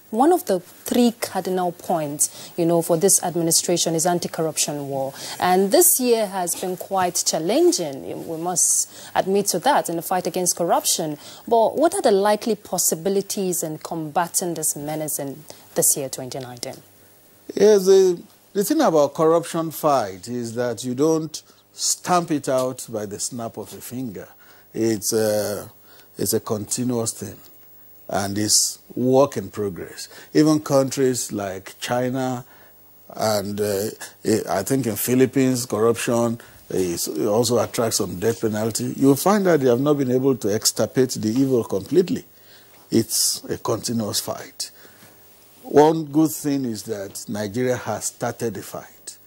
one of the 3 cardinal points, for this administration is anti-corruption war. And this year has been quite challenging, we must admit to that, in the fight against corruption. But what are the likely possibilities in combating this menace in this year, 2019? Yes, the thing about corruption fight is that you don't stamp it out by the snap of a finger. It's a continuous thing. And it's work in progress. Even countries like China and I think in Philippines, corruption also attracts some death penalty. You'll find that they have not been able to extirpate the evil completely. It's a continuous fight. One good thing is that Nigeria has started the fight.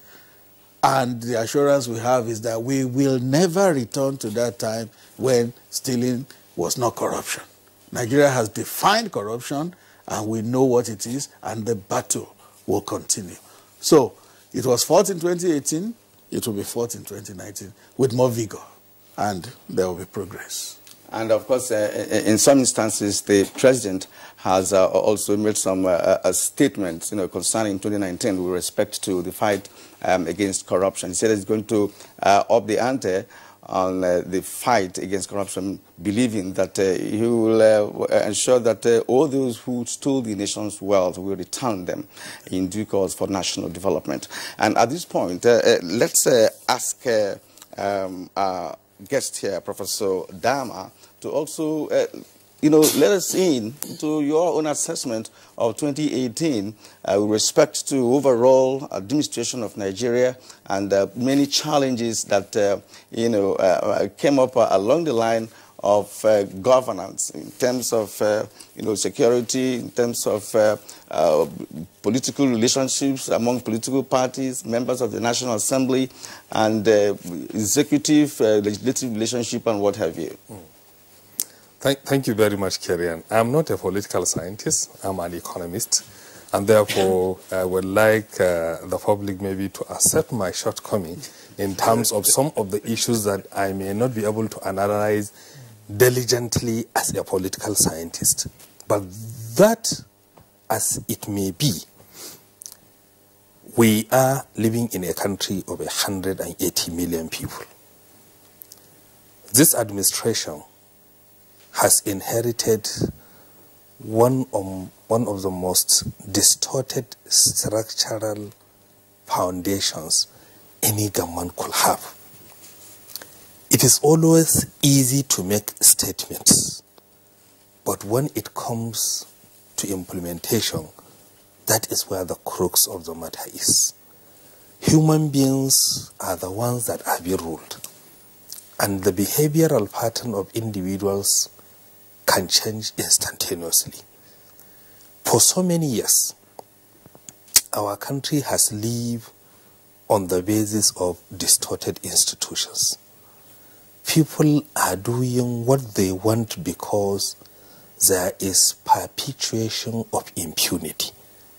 And the assurance we have is that we will never return to that time when stealing was not corruption. Nigeria has defined corruption, and we know what it is, and the battle will continue. So it was fought in 2018, it will be fought in 2019 with more vigor, and there will be progress. And of course, in some instances, the President has also made some statements, concerning 2019 with respect to the fight against corruption. He said he's going to up the ante on the fight against corruption, believing that he will ensure that all those who stole the nation's wealth will return them in due course for national development. And at this point, let's ask our guest here, Professor Dama, to also let us in to your own assessment of 2018 with respect to overall administration of Nigeria and many challenges that, came up along the line of governance in terms of, security, in terms of political relationships among political parties, members of the National Assembly, and executive, legislative relationship, and what have you. Thank you very much, Kerian. I'm not a political scientist. I'm an economist. And therefore, I would like the public maybe to accept my shortcoming in terms of some of the issues that I may not be able to analyze diligently as a political scientist. But that, as it may be, we are living in a country of 180 million people. This administration has inherited one of the most distorted structural foundations any government could have. It is always easy to make statements, but when it comes to implementation, that is where the crux of the matter is. Human beings are the ones that are being ruled, and the behavioral pattern of individuals can change instantaneously. For so many years, our country has lived on the basis of distorted institutions. People are doing what they want because there is perpetuation of impunity,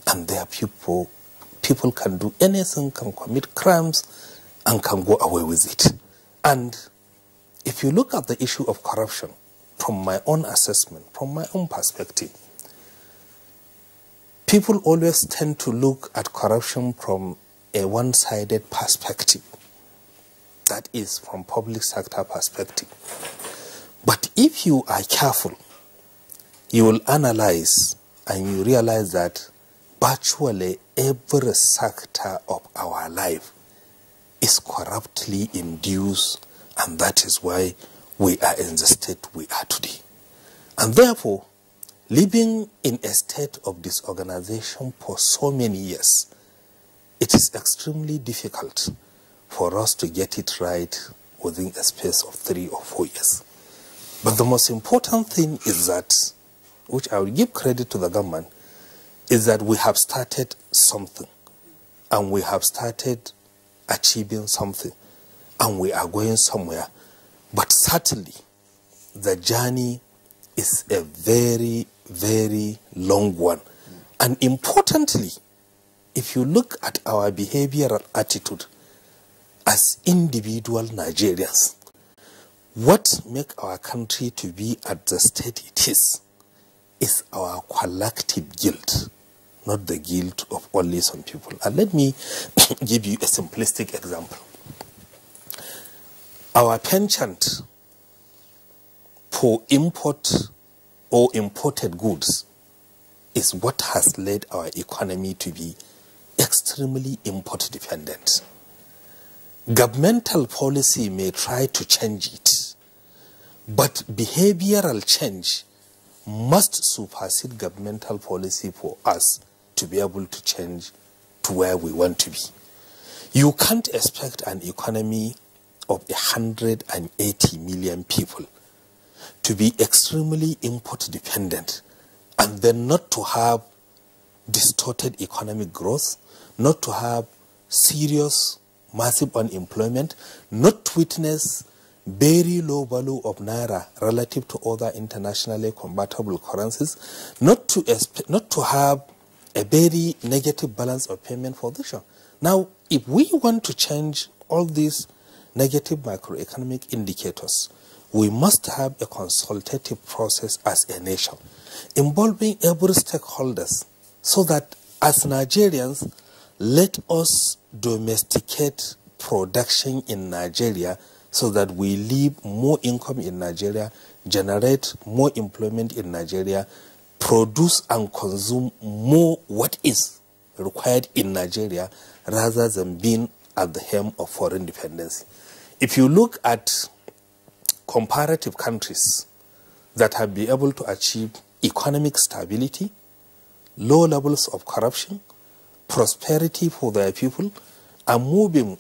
and there are people can do anything, can commit crimes, and can go away with it. And if you look at the issue of corruption, from my own assessment, from my own perspective, people always tend to look at corruption from a one-sided perspective. That is, from public sector perspective. But if you are careful, you will analyze and you realize that virtually every sector of our life is corruptly induced, and that is why we are in the state we are today. And therefore, living in a state of disorganization for so many years, it is extremely difficult for us to get it right within a space of 3 or 4 years. But the most important thing is that, which I will give credit to the government, is that we have started something, and we have started achieving something, and we are going somewhere. But certainly, the journey is a very, very long one. And importantly, if you look at our behavioral attitude as individual Nigerians, what makes our country to be at the state it is our collective guilt, not the guilt of only some people. And let me give you a simplistic example. Our penchant for import or imported goods is what has led our economy to be extremely import dependent. Governmental policy may try to change it, but behavioral change must supersede governmental policy for us to be able to change to where we want to be. You can't expect an economy of 180 million people to be extremely import dependent and then not to have distorted economic growth, not to have serious massive unemployment, not to witness very low value of naira relative to other internationally convertible currencies, not to have a very negative balance of payment position. Now, if we want to change all these negative macroeconomic indicators, we must have a consultative process as a nation, involving every stakeholders, so that as Nigerians, let us domesticate production in Nigeria so that we leave more income in Nigeria, generate more employment in Nigeria, produce and consume more what is required in Nigeria rather than being at the helm of foreign dependency. If you look at comparative countries that have been able to achieve economic stability, low levels of corruption, prosperity for their people, and moving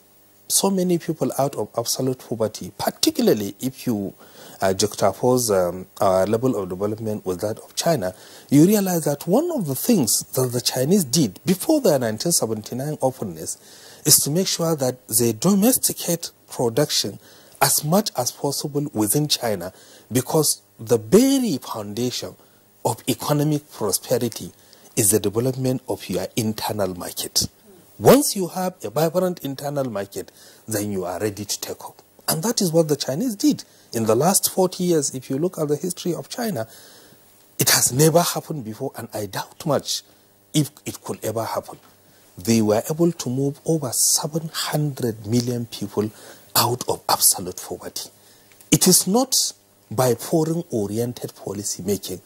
so many people out of absolute poverty, particularly if you juxtapose our level of development with that of China, you realize that one of the things that the Chinese did before their 1979 openness is to make sure that they domesticate production as much as possible within China, because the very foundation of economic prosperity is the development of your internal market. Once you have a vibrant internal market, then you are ready to take up. And that is what the Chinese did. In the last 40 years, if you look at the history of China, it has never happened before, and I doubt much if it could ever happen. They were able to move over 700 million people out of absolute poverty. It is not by foreign-oriented policy making.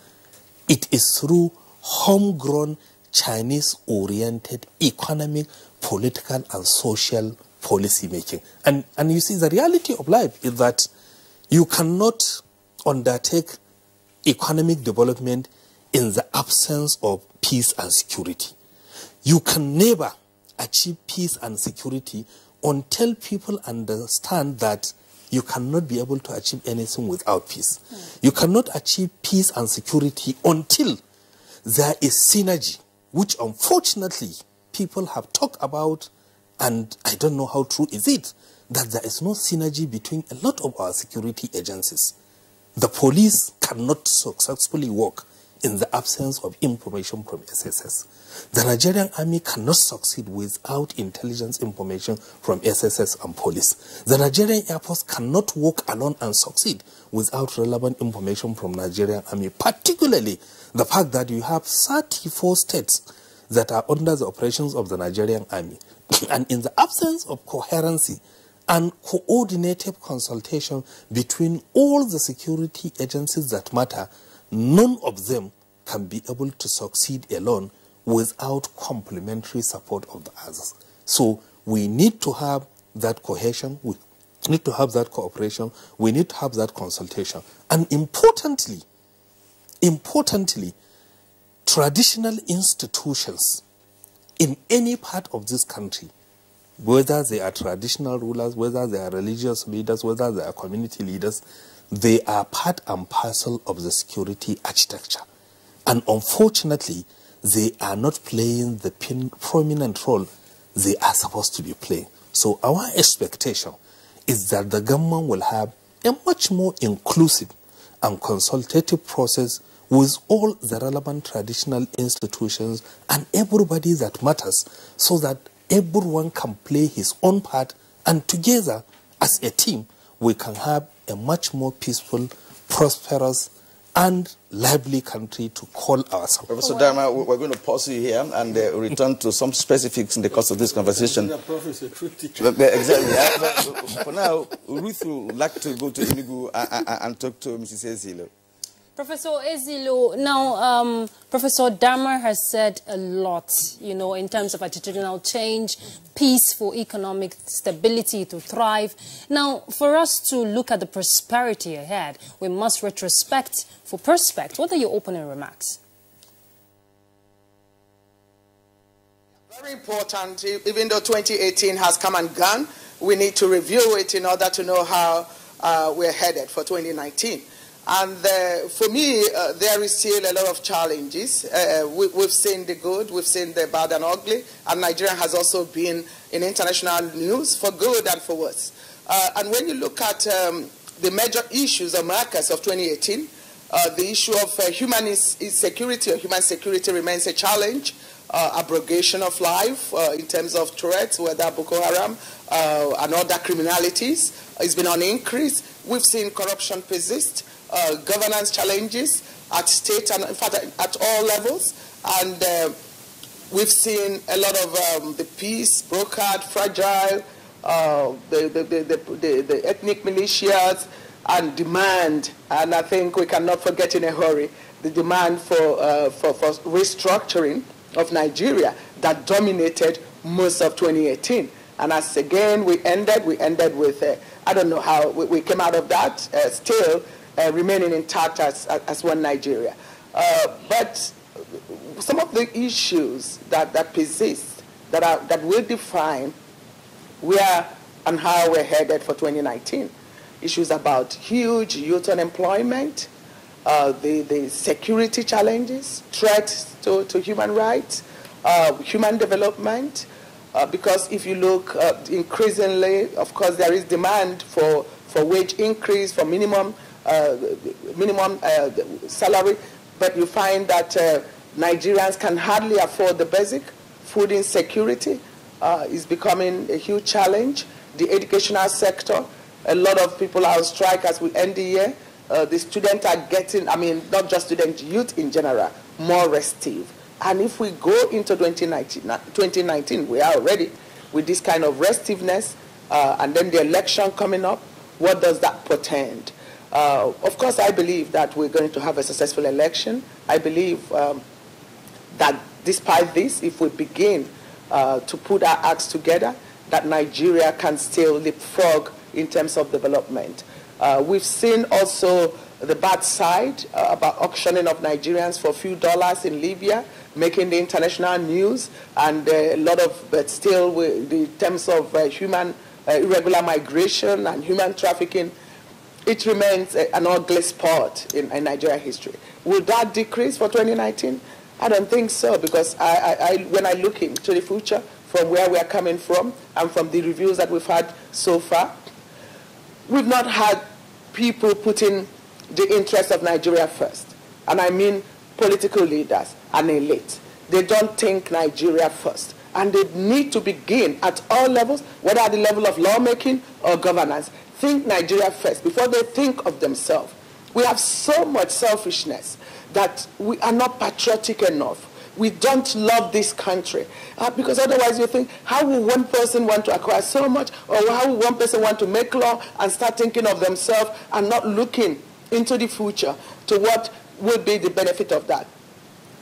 It is through homegrown Chinese-oriented economic, political, and social policy making. And you see, the reality of life is that you cannot undertake economic development in the absence of peace and security. You can never achieve peace and security until people understand that you cannot be able to achieve anything without peace. You cannot achieve peace and security until there is synergy, which unfortunately people have talked about, and I don't know how true is it, that there is no synergy between a lot of our security agencies. The police cannot successfully work in the absence of information from SSS. The Nigerian army cannot succeed without intelligence information from SSS and police. The Nigerian Air Force cannot work alone and succeed without relevant information from Nigerian army, particularly the fact that you have 34 states that are under the operations of the Nigerian army. And in the absence of coherency and coordinated consultation between all the security agencies that matter, none of them can be able to succeed alone without complementary support of the others. So we need to have that cohesion, we need to have that cooperation, we need to have that consultation. And importantly, traditional institutions in any part of this country, whether they are traditional rulers, whether they are religious leaders, whether they are community leaders, they are part and parcel of the security architecture. And unfortunately, they are not playing the prominent role they are supposed to be playing. So our expectation is that the government will have a much more inclusive and consultative process with all the relevant traditional institutions and everybody that matters, so that everyone can play his own part, and together as a team we can have a much more peaceful, prosperous, and lively country to call ourselves. Professor Dharma, we're going to pause you here and return to some specifics in the course of this conversation. Exactly. For now, Ruth would like to go to Enugu and talk to Mrs. Ezilo. Professor Ezilo, now Professor Dharma has said a lot, in terms of attitudinal change, peace for economic stability to thrive. Now, for us to look at the prosperity ahead, we must retrospect for prospect. What are your opening remarks? Very important, even though 2018 has come and gone, we need to review it in order to know how we're headed for 2019. And for me, there is still a lot of challenges. We've seen the good, we've seen the bad and ugly, and Nigeria has also been in international news for good and for worse. And when you look at the major issues or markers of 2018, the issue of human security or human security remains a challenge. Abrogation of life in terms of threats, whether Boko Haram and other criminalities, has been on increase. We've seen corruption persist. Governance challenges at state and, in fact, at all levels. And we've seen a lot of the peace brokered, fragile, the ethnic militias, and demand. And I think we cannot forget in a hurry the demand for restructuring of Nigeria that dominated most of 2018. And as again we ended with, I don't know how we came out of that, still remaining intact as one Nigeria. But some of the issues that persist, that will define where and how we're headed for 2019, issues about huge youth unemployment, the security challenges, threats to human rights, human development, because if you look increasingly, of course, there is demand for wage increase, for minimum salary, but you find that Nigerians can hardly afford the basic. Food insecurity is becoming a huge challenge. The educational sector, a lot of people are on strike as we end the year. The students are getting, not just students, youth in general, more restive. And if we go into 2019, we are already with this kind of restiveness, and then the election coming up, what does that portend? Of course, I believe that we're going to have a successful election. I believe that despite this, if we begin to put our acts together, that Nigeria can still leapfrog in terms of development. We've seen also the bad side about auctioning of Nigerians for a few dollars in Libya, making the international news, and a lot of, but still, in terms of human irregular migration and human trafficking, it remains an ugly spot in Nigeria history. Will that decrease for 2019? I don't think so, because when I look into the future, from where we are coming from, and from the reviews that we've had so far, we've not had people putting the interests of Nigeria first. And I mean political leaders and elite. They don't think Nigeria first. And they need to begin at all levels, whether at the level of lawmaking or governance, think Nigeria first before they think of themselves. We have so much selfishness that we are not patriotic enough. We don't love this country. Because otherwise you think, how will one person want to acquire so much? Or how will one person want to make law and start thinking of themselves and not looking into the future to what will be the benefit of that?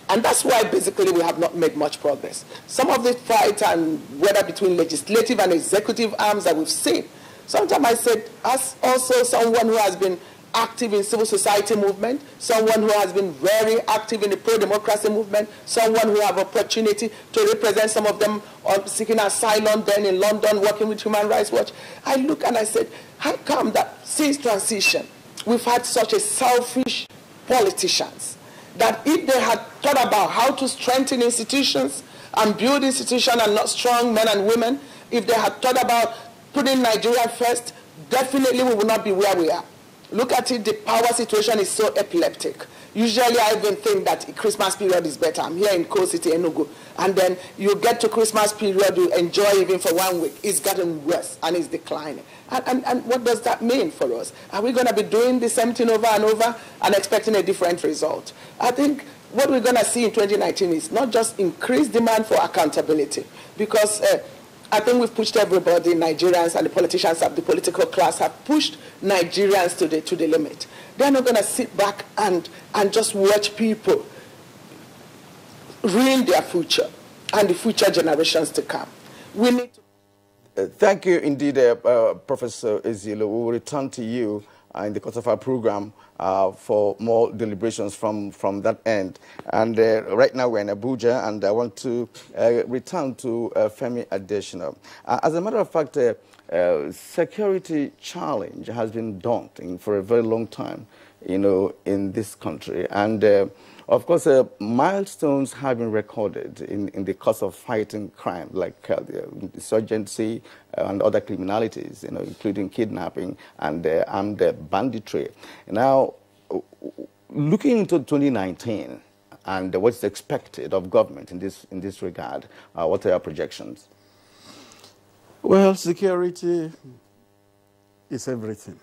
And that's why basically we have not made much progress. Some of the fight, and whether between legislative and executive arms that we've seen, sometimes I said, as also someone who has been active in civil society movement, someone who has been very active in the pro-democracy movement, someone who have opportunity to represent some of them seeking asylum then in London, working with Human Rights Watch. I look and I said, how come that since transition, we've had such a selfish politicians, that if they had thought about how to strengthen institutions and build institutions and not strong men and women, if they had thought about putting Nigeria first, definitely we would not be where we are. Look at it, the power situation is so epileptic. Usually I even think that Christmas period is better. I'm here in Coast City, Enugu. And then you get to Christmas period, you enjoy even for 1 week. It's gotten worse and it's declining. And what does that mean for us? Are we going to be doing the same thing over and over and expecting a different result? I think what we're going to see in 2019 is not just increased demand for accountability, because I think we've pushed everybody, Nigerians and the politicians of the political class have pushed Nigerians to the limit. They're not going to sit back and just watch people ruin their future and the future generations to come. We need to... Thank you indeed, Professor Ezilo. We will return to you in the course of our program for more deliberations from that end. And right now we're in Abuja, and I want to return to Femi Adesina. As a matter of fact, security challenge has been daunting for a very long time, in this country. And of course, milestones have been recorded in the course of fighting crime, like the insurgency and other criminalities, including kidnapping and armed banditry. Now, looking into 2019 and what's expected of government in this regard, what are your projections? Well, security is everything.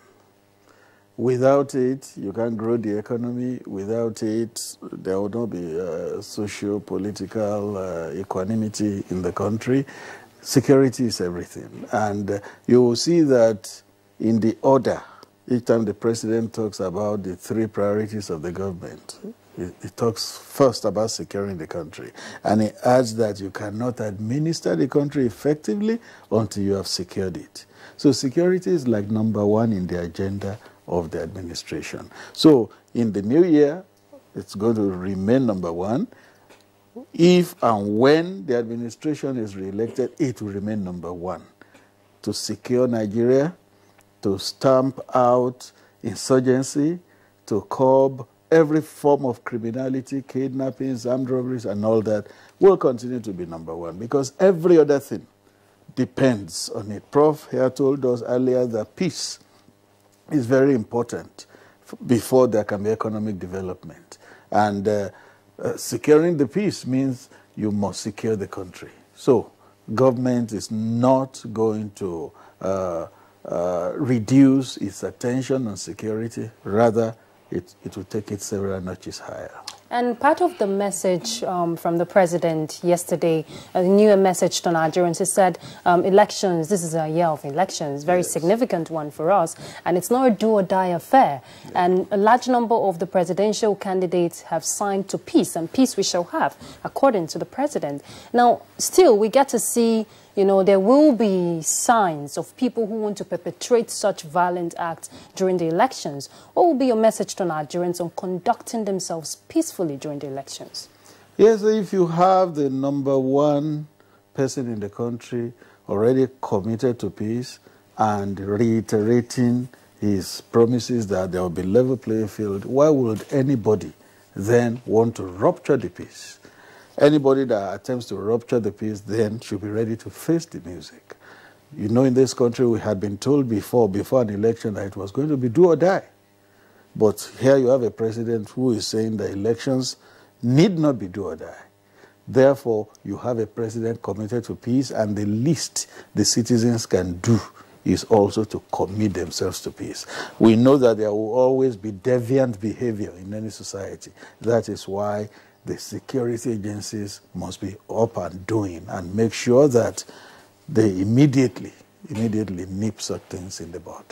Without it, you can't grow the economy. Without it, there will not be socio-political equanimity in the country. Security is everything. And you will see that in the order, each time the president talks about the 3 priorities of the government, he talks first about securing the country. And he adds that you cannot administer the country effectively until you have secured it. So security is like #1 in the agenda of the administration. So in the new year, it's going to remain number one. If and when the administration is re-elected, it will remain number one. To secure Nigeria, to stamp out insurgency, to curb every form of criminality, kidnappings, armed robberies, and all that, will continue to be number one, because every other thing depends on it. Prof here told us earlier that peace is very important before there can be economic development. And securing the peace means you must secure the country. So government is not going to reduce its attention on security. Rather, it will take it several notches higher. And part of the message from the president yesterday, a new message to Nigerians, he said, elections, this is a year of elections, very significant one for us, and it's not a do-or-die affair. Yes. And a large number of the presidential candidates have signed to peace, and peace we shall have, according to the president. Now, still, we get to see, you know, there will be signs of people who want to perpetrate such violent acts during the elections. What will be your message to Nigerians on conducting themselves peacefully during the elections? Yes, if you have the number one person in the country already committed to peace and reiterating his promises that there will be level playing field, why would anybody then want to rupture the peace? Anybody that attempts to rupture the peace then should be ready to face the music. You know, in this country, we had been told before an election that it was going to be do or die. But here you have a president who is saying that elections need not be do or die. Therefore, you have a president committed to peace, and the least the citizens can do is also to commit themselves to peace. We know that there will always be deviant behavior in any society. That is why the security agencies must be up and doing and make sure that they immediately nip such things in the bud.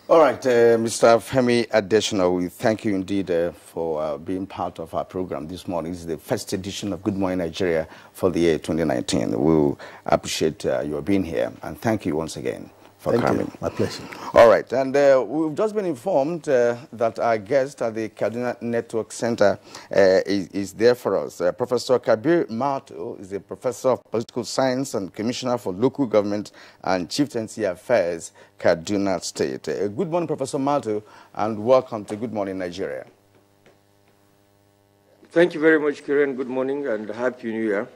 All right, Mr. Femi Adesina, we thank you indeed for being part of our program this morning. This is the first edition of Good Morning Nigeria for the year 2019. We appreciate your being here, and thank you once again for coming. You. My pleasure. All right, and we've just been informed that our guest at the Kaduna Network Center is there for us. Professor Kabir Mato is a professor of political science and commissioner for local government and chieftaincy affairs, Kaduna State. Good morning, Professor Mato, and welcome to Good Morning Nigeria. Thank you very much, Kieran. Good morning and Happy New Year.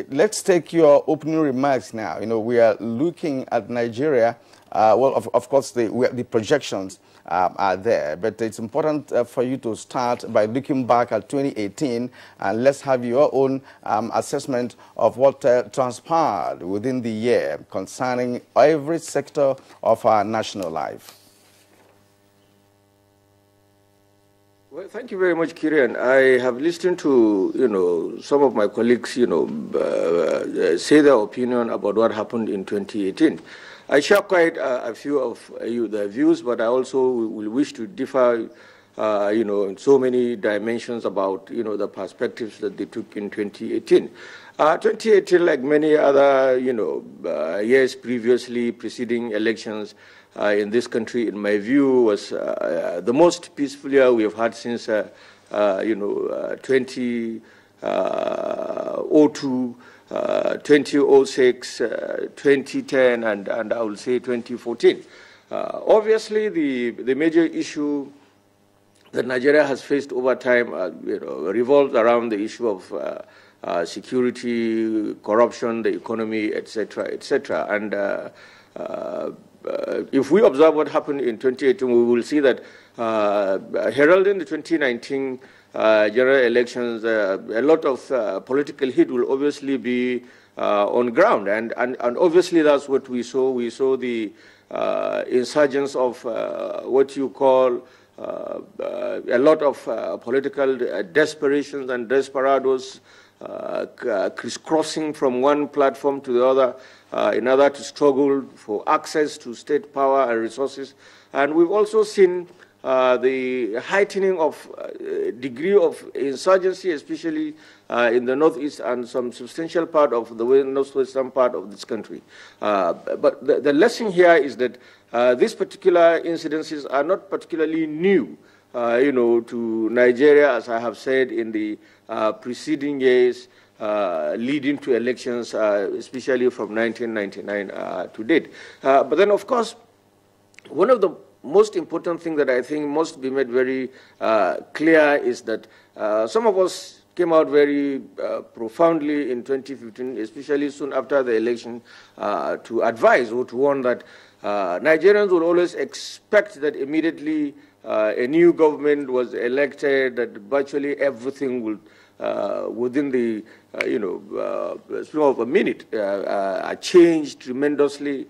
Let's take your opening remarks now. You know, we are looking at Nigeria. Well, of course, the projections are there, but it's important for you to start by looking back at 2018, and let's have your own assessment of what transpired within the year concerning every sector of our national life. Well, thank you very much, Kieran. I have listened to, some of my colleagues, say their opinion about what happened in 2018. I share quite a few of their views, but I also will wish to differ, in so many dimensions about, the perspectives that they took in 2018. 2018, like many other, years previously preceding elections, in this country, in my view, was the most peaceful year we have had since, 2002, 2006, 2010, and I will say 2014. Obviously, the major issue that Nigeria has faced over time, revolves around the issue of security, corruption, the economy, etc., etc., and if we observe what happened in 2018, we will see that heralding the 2019 general elections, a lot of political heat will obviously be on ground, and obviously that's what we saw. We saw the insurgence of what you call a lot of political desperations and desperados crisscrossing from one platform to the other in order to struggle for access to state power and resources. And we've also seen the heightening of degree of insurgency, especially in the northeast and some substantial part of the northwestern part of this country. But the lesson here is that these particular incidences are not particularly new, to Nigeria, as I have said in the preceding years, leading to elections, especially from 1999 to date. But then, of course, one of the most important thing that I think must be made very clear is that some of us came out very profoundly in 2015, especially soon after the election, to advise or to warn that Nigerians would always expect that immediately a new government was elected, that virtually everything would, within the span of a minute, change tremendously.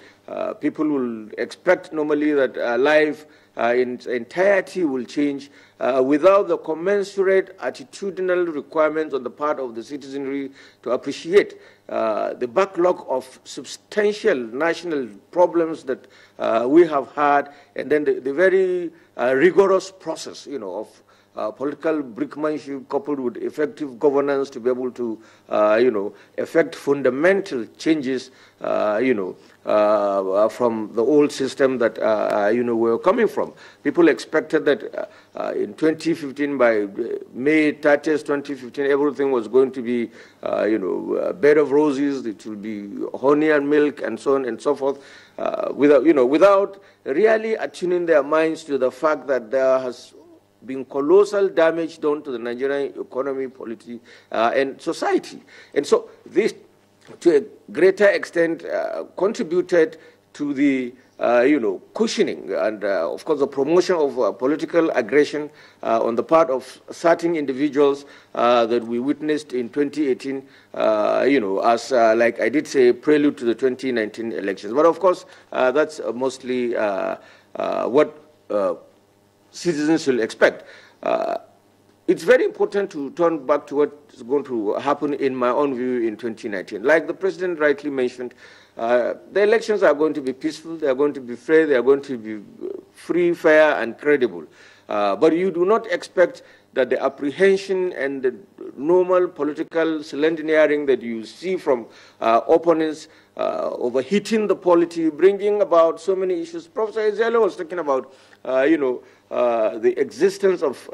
People will expect normally that life in its entirety will change without the commensurate attitudinal requirements on the part of the citizenry to appreciate the backlog of substantial national problems that we have had, and then the very rigorous process, of political brickmanship coupled with effective governance to be able to, effect fundamental changes, from the old system that, we were coming from. People expected that in 2015, by May 30th, 2015, everything was going to be, a bed of roses, it will be honey and milk and so on and so forth, without really attuning their minds to the fact that there has been colossal damage done to the Nigerian economy, polity, and society. And so this, to a greater extent, contributed to the, cushioning and, of course, the promotion of political aggression on the part of certain individuals that we witnessed in 2018, as, like I did say, prelude to the 2019 elections. But, of course, that's mostly what citizens will expect. It's very important to turn back to what is going to happen, in my own view, in 2019. Like the President rightly mentioned, the elections are going to be peaceful, they are going to be fair, they are going to be free, fair, and credible. But you do not expect that the apprehension and the normal political slendinaring that you see from opponents overheating the polity, bringing about so many issues. Professor Ezealo was talking about, the existence of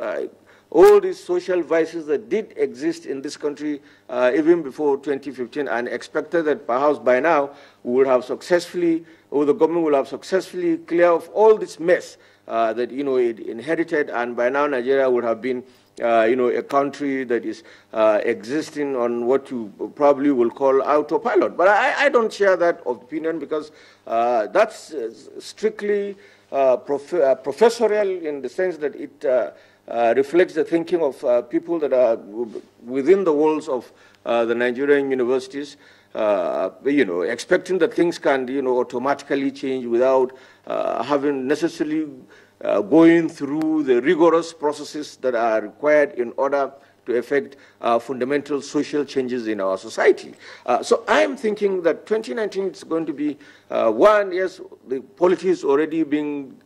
all these social vices that did exist in this country even before 2015, and expected that perhaps by now we would have successfully, or the government will have successfully cleared off all this mess that it inherited, and by now Nigeria would have been a country that is existing on what you probably will call autopilot. But I don't share that opinion, because that's strictly professorial, in the sense that it reflects the thinking of people that are within the walls of the Nigerian universities, expecting that things can, automatically change without having necessarily going through the rigorous processes that are required in order to effect fundamental social changes in our society. So I'm thinking that 2019 is going to be one, yes, the polity is already being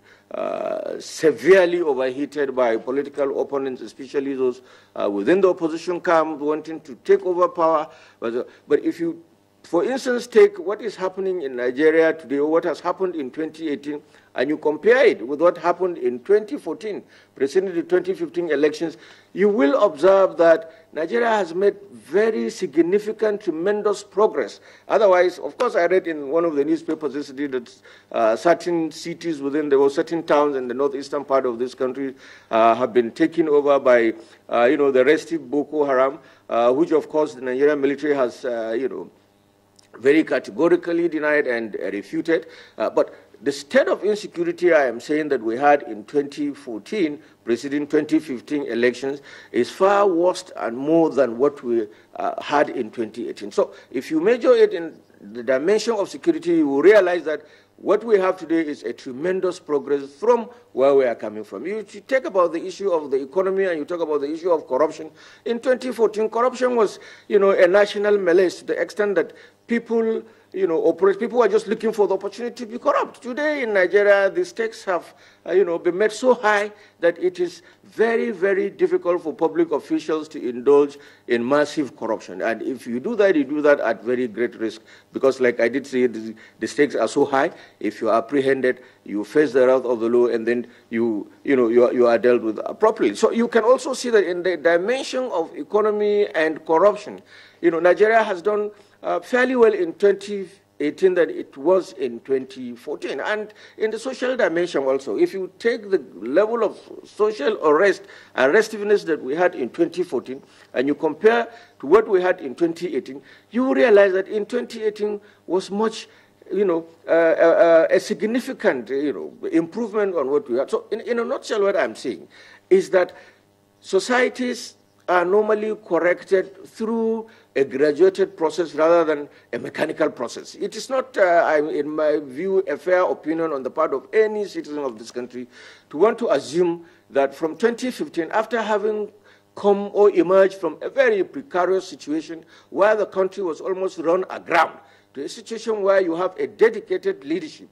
severely overheated by political opponents, especially those within the opposition camp wanting to take over power. But if you, for instance, take what is happening in Nigeria today, or what has happened in 2018, and you compare it with what happened in 2014, preceding the 2015 elections, you will observe that Nigeria has made very significant, tremendous progress. Otherwise, of course, I read in one of the newspapers yesterday that certain cities or certain towns in the northeastern part of this country have been taken over by, the restive Boko Haram, which, of course, the Nigerian military has, very categorically denied and refuted. But the state of insecurity I am saying that we had in 2014, preceding 2015 elections, is far worse and more than what we had in 2018. So if you measure it in the dimension of security, you will realize that what we have today is a tremendous progress from where we are coming from. You talk about the issue of the economy, and you talk about the issue of corruption. In 2014, corruption was, a national malaise, to the extent that people operate. People are just looking for the opportunity to be corrupt. Today in Nigeria, the stakes have, been made so high that it is very, very difficult for public officials to indulge in massive corruption. And if you do that at very great risk, because like I did say, the stakes are so high. If you are apprehended, you face the wrath of the law, and then you are dealt with properly. So you can also see that in the dimension of economy and corruption, Nigeria has done fairly well in 2018 than it was in 2014. And in the social dimension also, if you take the level of social arrestiveness that we had in 2014, and you compare to what we had in 2018, you realize that in 2018 was much, a significant, improvement on what we had. So in a nutshell, what I'm saying is that societies are normally corrected through a graduated process rather than a mechanical process. It is not, in my view, a fair opinion on the part of any citizen of this country to want to assume that from 2015, after having come or emerged from a very precarious situation where the country was almost run aground, to a situation where you have a dedicated leadership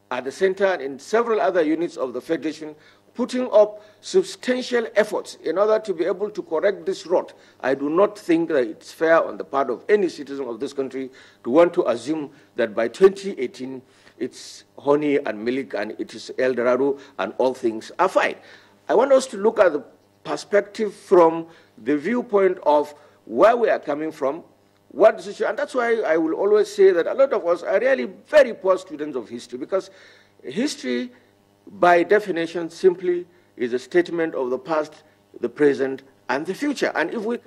at the center and in several other units of the Federation putting up substantial efforts in order to be able to correct this rot. I do not think that it's fair on the part of any citizen of this country to want to assume that by 2018 it's honey and milk and it is El Dorado and all things are fine. I want us to look at the perspective from the viewpoint of where we are coming from, what the situation, and that's why I will always say that a lot of us are really very poor students of history, because history, by definition, simply is a statement of the past, the present, and the future. And if we...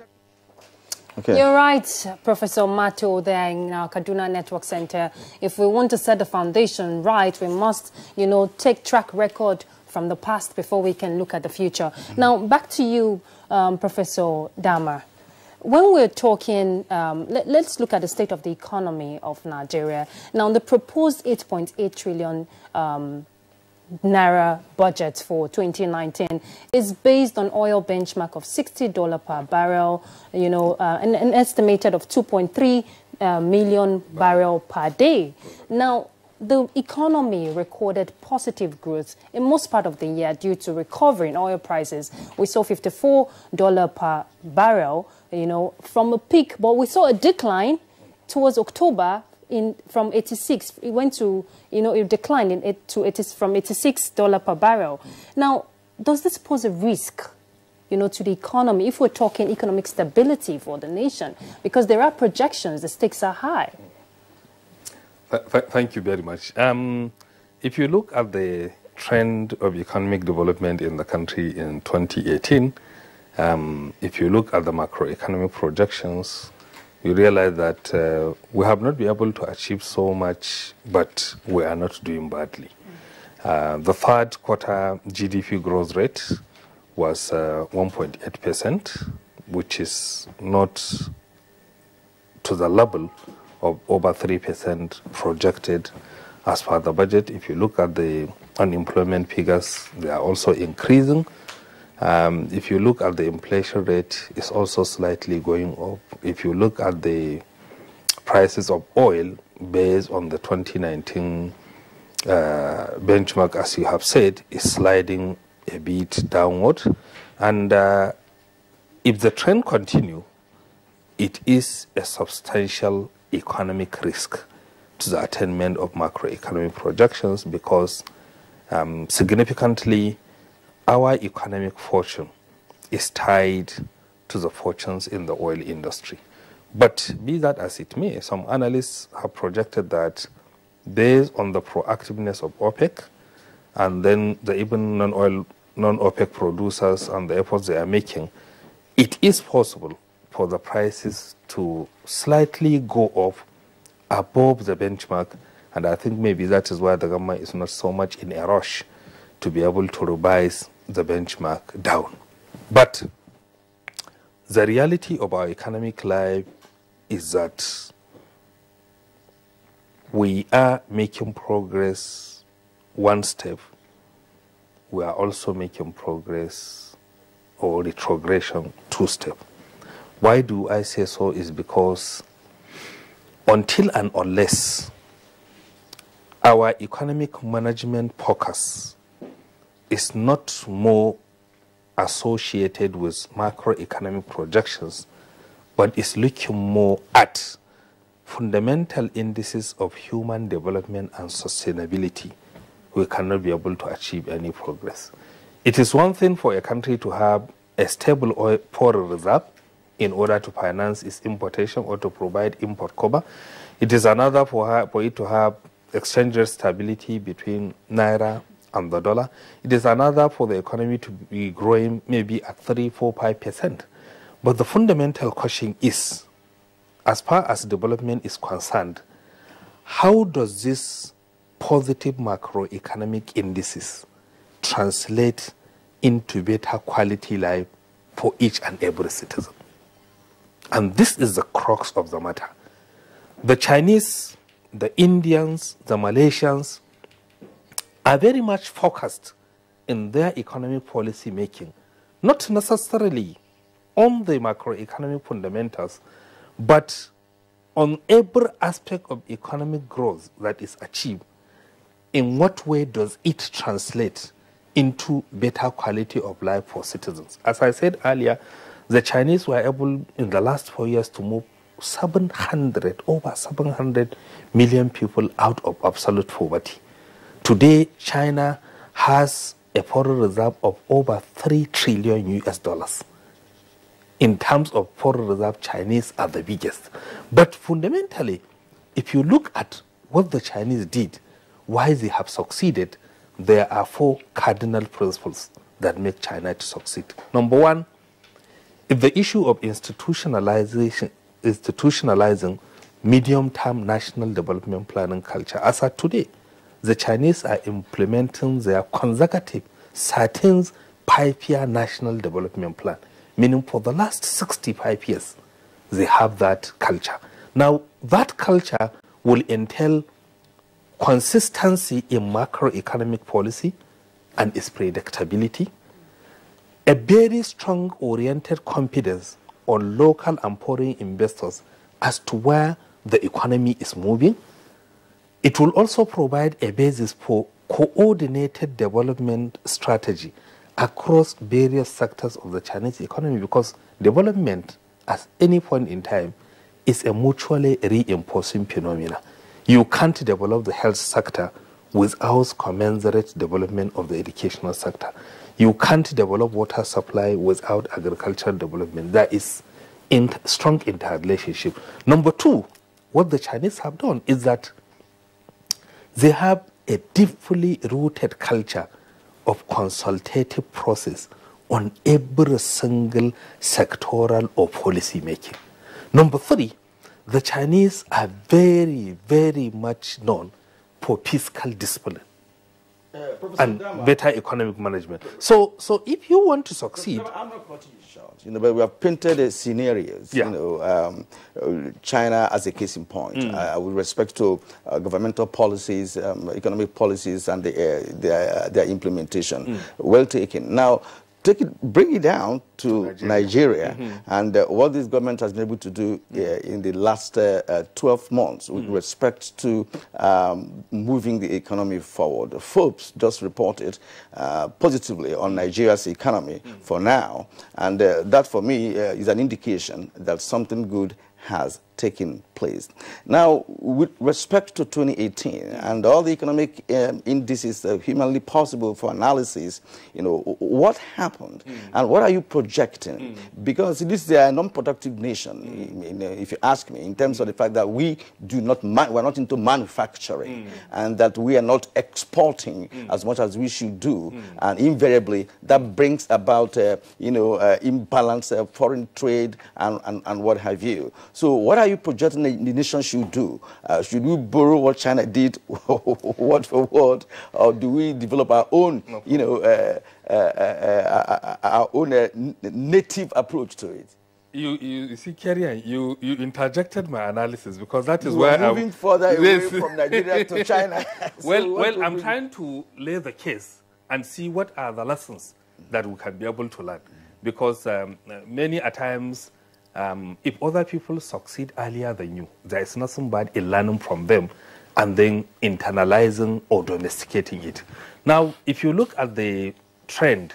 Okay. You're right, Professor Mato, there in our Kaduna Network Center. If we want to set the foundation right, we must, take track record from the past before we can look at the future. Now, back to you, Professor Dama. When we're talking, let's look at the state of the economy of Nigeria. Now, the proposed 8.8 trillion Naira budget for 2019 is based on oil benchmark of $60 per barrel, an estimated of 2.3 million barrel per day. Now, the economy recorded positive growth in most part of the year due to recovery in oil prices. We saw $54 per barrel, from a peak, but we saw a decline towards October from 86. It went to, it declined from $86 per barrel. Now, does this pose a risk, to the economy if we're talking economic stability for the nation? Because there are projections, the stakes are high. Thank you very much. If you look at the trend of economic development in the country in 2018, if you look at the macroeconomic projections, you realize that we have not been able to achieve so much, but we are not doing badly. The third quarter GDP growth rate was 1.8%, which is not to the level of over 3% projected as per the budget. If you look at the unemployment figures, they are also increasing. If you look at the inflation rate, it's also slightly going up. If you look at the prices of oil based on the 2019 benchmark, as you have said, is sliding a bit downward. And if the trend continues, it is a substantial economic risk to the attainment of macroeconomic projections, because significantly our economic fortune is tied to the fortunes in the oil industry. But be that as it may, some analysts have projected that based on the proactiveness of OPEC and then the even non-OPEC producers and the efforts they are making, it is possible for the prices to slightly go up above the benchmark. And I think maybe that is why the government is not so much in a rush to be able to revise the benchmark down. But the reality of our economic life is that we are making progress one step. We are also making progress or retrogression two steps. Why do I say so? Is because until and unless our economic management focus is not more associated with macroeconomic projections, but is looking more at fundamental indices of human development and sustainability, we cannot be able to achieve any progress. It is one thing for a country to have a stable foreign reserve in order to finance its importation or to provide import cover. It is another for it to have exchange rate stability between Naira and the dollar. It is another for the economy to be growing maybe at 3, 4, 5%. But the fundamental question is, as far as development is concerned, how does this positive macroeconomic indices translate into better quality life for each and every citizen? And this is the crux of the matter. The Chinese, the Indians, the Malaysians are very much focused in their economic policy making, not necessarily on the macroeconomic fundamentals, but on every aspect of economic growth that is achieved. In what way does it translate into better quality of life for citizens? As I said earlier, the Chinese were able in the last 4 years to move over 700 million people out of absolute poverty. Today, China has a foreign reserve of over 3 trillion US dollars. In terms of foreign reserve, Chinese are the biggest. But fundamentally, if you look at what the Chinese did, why they have succeeded, there are 4 cardinal principles that make China to succeed. Number one, if the issue of institutionalizing medium-term national development planning culture, as at today, the Chinese are implementing their consecutive 13 5-year national development plan, meaning for the last 65 years, they have that culture. Now, that culture will entail consistency in macroeconomic policy and its predictability, a very strong oriented confidence on local and foreign investors as to where the economy is moving. It will also provide a basis for coordinated development strategy across various sectors of the Chinese economy, because development at any point in time is a mutually reinforcing phenomenon. You can't develop the health sector without commensurate development of the educational sector. You can't develop water supply without agricultural development. There is strong interrelationship. Number two, what the Chinese have done is that they have a deeply rooted culture of consultative process on every single sectoral or policy making. Number three, the Chinese are very, very much known for fiscal discipline and better economic management. So if you want to succeed... I'm not cutting you short, but we have painted scenarios, China as a case in point, with respect to governmental policies, economic policies, and their implementation. Well taken. Now, bring it down to Nigeria and what this government has been able to do in the last 12 months with respect to moving the economy forward. Forbes just reported positively on Nigeria's economy for now, and that for me is an indication that something good has taken place. Now, with respect to 2018 and all the economic indices humanly possible for analysis, what happened and what are you projecting? Because this is a non-productive nation, if you ask me, in terms of the fact that we do not, we're not into manufacturing and that we are not exporting as much as we should do, and invariably that brings about, imbalance of foreign trade and what have you. So what are you projecting the nation should do? Should we borrow what China did, word for word, or do we develop our own, native approach to it? You see, Kerian, you interjected my analysis, because that is where I'm moving further away from Nigeria to China. Well, I'm trying to lay the case and see what are the lessons that we can be able to learn, because many a times If other people succeed earlier than you, there is nothing bad in learning from them and then internalizing or domesticating it. Now, if you look at the trend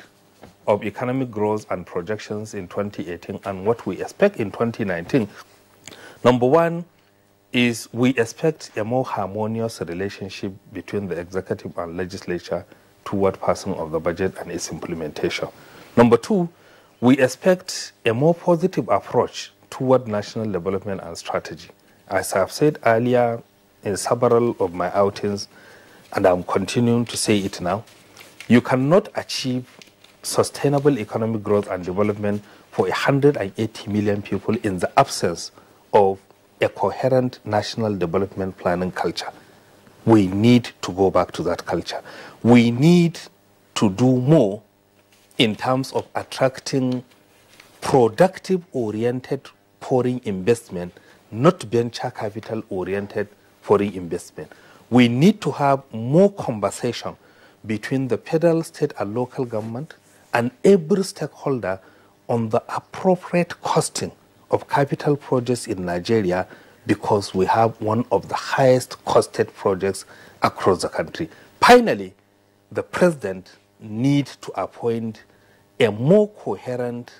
of economic growth and projections in 2018 and what we expect in 2019, number one is we expect a more harmonious relationship between the executive and legislature toward passing of the budget and its implementation. Number two, we expect a more positive approach toward national development and strategy. As I've said earlier in several of my outings, and I'm continuing to say it now, you cannot achieve sustainable economic growth and development for 180 million people in the absence of a coherent national development planning culture. We need to go back to that culture. We need to do more in terms of attracting productive-oriented foreign investment, not venture capital-oriented foreign investment. We need to have more conversation between the federal, state, and local government and every stakeholder on the appropriate costing of capital projects in Nigeria, because we have one of the highest costed projects across the country. Finally, the president needs to appoint a more coherent,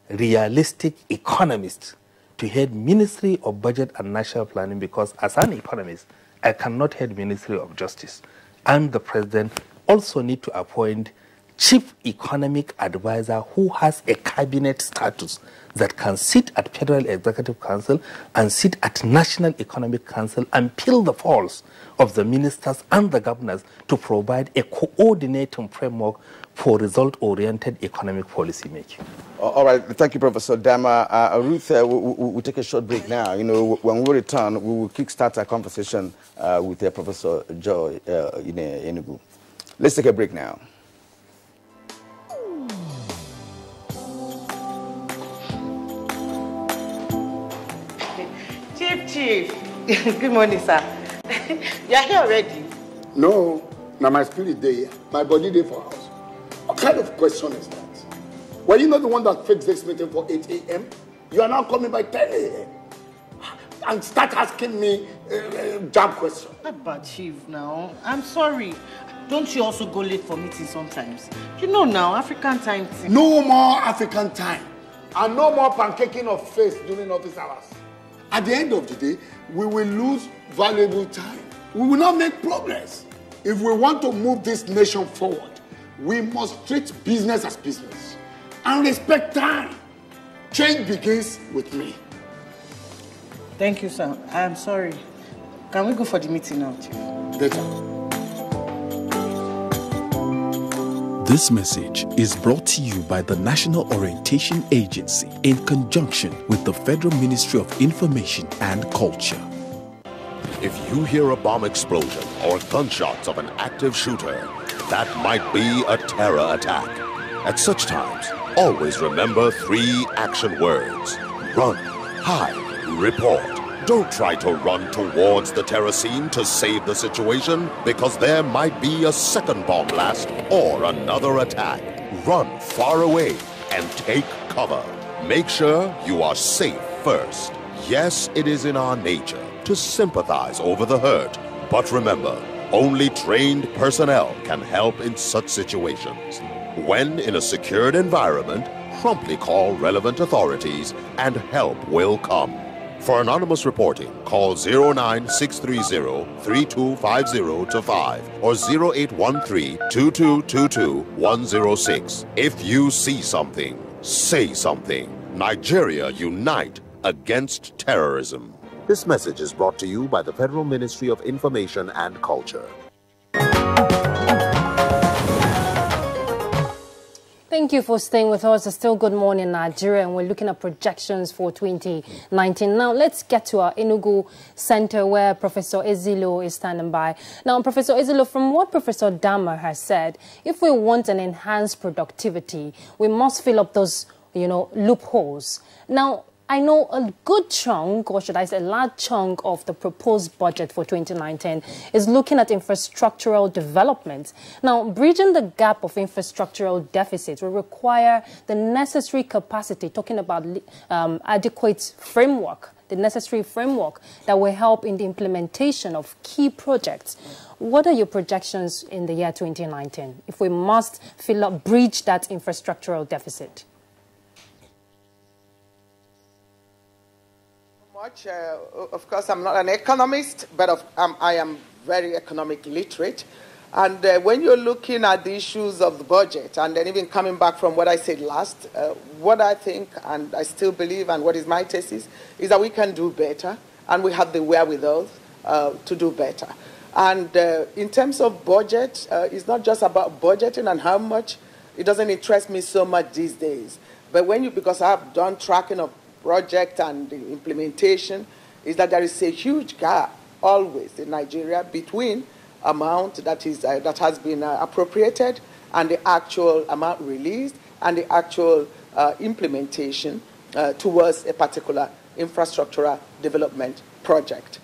realistic economist to head Ministry of Budget and National Planning, because as an economist, I cannot head Ministry of Justice. And the president also needs to appoint chief economic advisor who has a cabinet status that can sit at Federal Executive Council and sit at National Economic Council and peel the faults of the ministers and the governors to provide a coordinating framework for result-oriented economic policy making. All right, thank you, Professor Dama. Ruth, we'll take a short break now. You know, when we return, we will kickstart our conversation with Professor Joy Enugu. Let's take a break now. Chief. Good morning, sir. You are here already? No, now my spirit day, my body day for house. What kind of question is that? Were you not the one that fixed this meeting for 8 a.m.? You are now coming by 10 a.m. and start asking me jam questions. But Chief, now, I'm sorry. Don't you also go late for meetings sometimes? You know now, African time. No more African time. And no more pancaking of face during office hours. At the end of the day, we will lose valuable time. We will not make progress. If we want to move this nation forward, we must treat business as business and respect time. Change begins with me. Thank you, sir. I'm sorry. Can we go for the meeting now, Chief? Better. This message is brought to you by the National Orientation Agency in conjunction with the Federal Ministry of Information and Culture. If you hear a bomb explosion or gunshots of an active shooter, that might be a terror attack. At such times, always remember 3 action words: run, hide, report. Don't try to run towards the terror scene to save the situation, because there might be a second bomb blast or another attack. Run far away and take cover. Make sure you are safe first. Yes, it is in our nature to sympathize over the hurt, but remember, only trained personnel can help in such situations. When in a secured environment, promptly call relevant authorities and help will come. For anonymous reporting, call 09630-3250-5 or 0813-2222-106. If you see something, say something. Nigeria unite against terrorism. This message is brought to you by the Federal Ministry of Information and Culture. Thank you for staying with us. It's still Good Morning Nigeria, and we're looking at projections for 2019. Now, let's get to our Enugu Center, where Professor Ezilo is standing by. Now, Professor Ezilo, from what Professor Dama has said, if we want an enhanced productivity, we must fill up those, loopholes. Now, I know a good chunk, or should I say a large chunk of the proposed budget for 2019 is looking at infrastructural development. Now, bridging the gap of infrastructural deficits will require the necessary capacity, talking about adequate framework, the necessary framework that will help in the implementation of key projects. What are your projections in the year 2019 if we must bridge that infrastructural deficit? Of course, I'm not an economist, but I am very economic literate. And when you're looking at the issues of the budget, and then even coming back from what I said last, what I think, and I still believe, and what is my thesis, is that we can do better, and we have the wherewithal to do better. And in terms of budget, it's not just about budgeting and how much. It doesn't interest me so much these days. But because I've done tracking of project and the implementation, is that there is a huge gap always in Nigeria between amount that has been appropriated and the actual amount released and the actual implementation towards a particular infrastructural development project.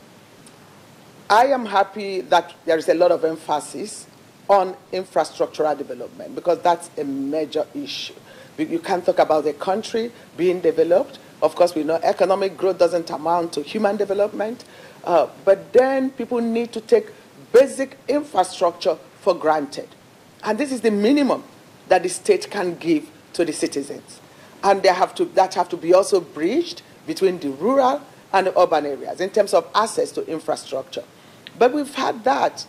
I am happy that there is a lot of emphasis on infrastructural development because that's a major issue. You can't talk about a country being developed. Of course, we know economic growth doesn't amount to human development, but then people need to take basic infrastructure for granted. And this is the minimum that the state can give to the citizens. And that have to be also bridged between the rural and the urban areas in terms of access to infrastructure. But we've had that.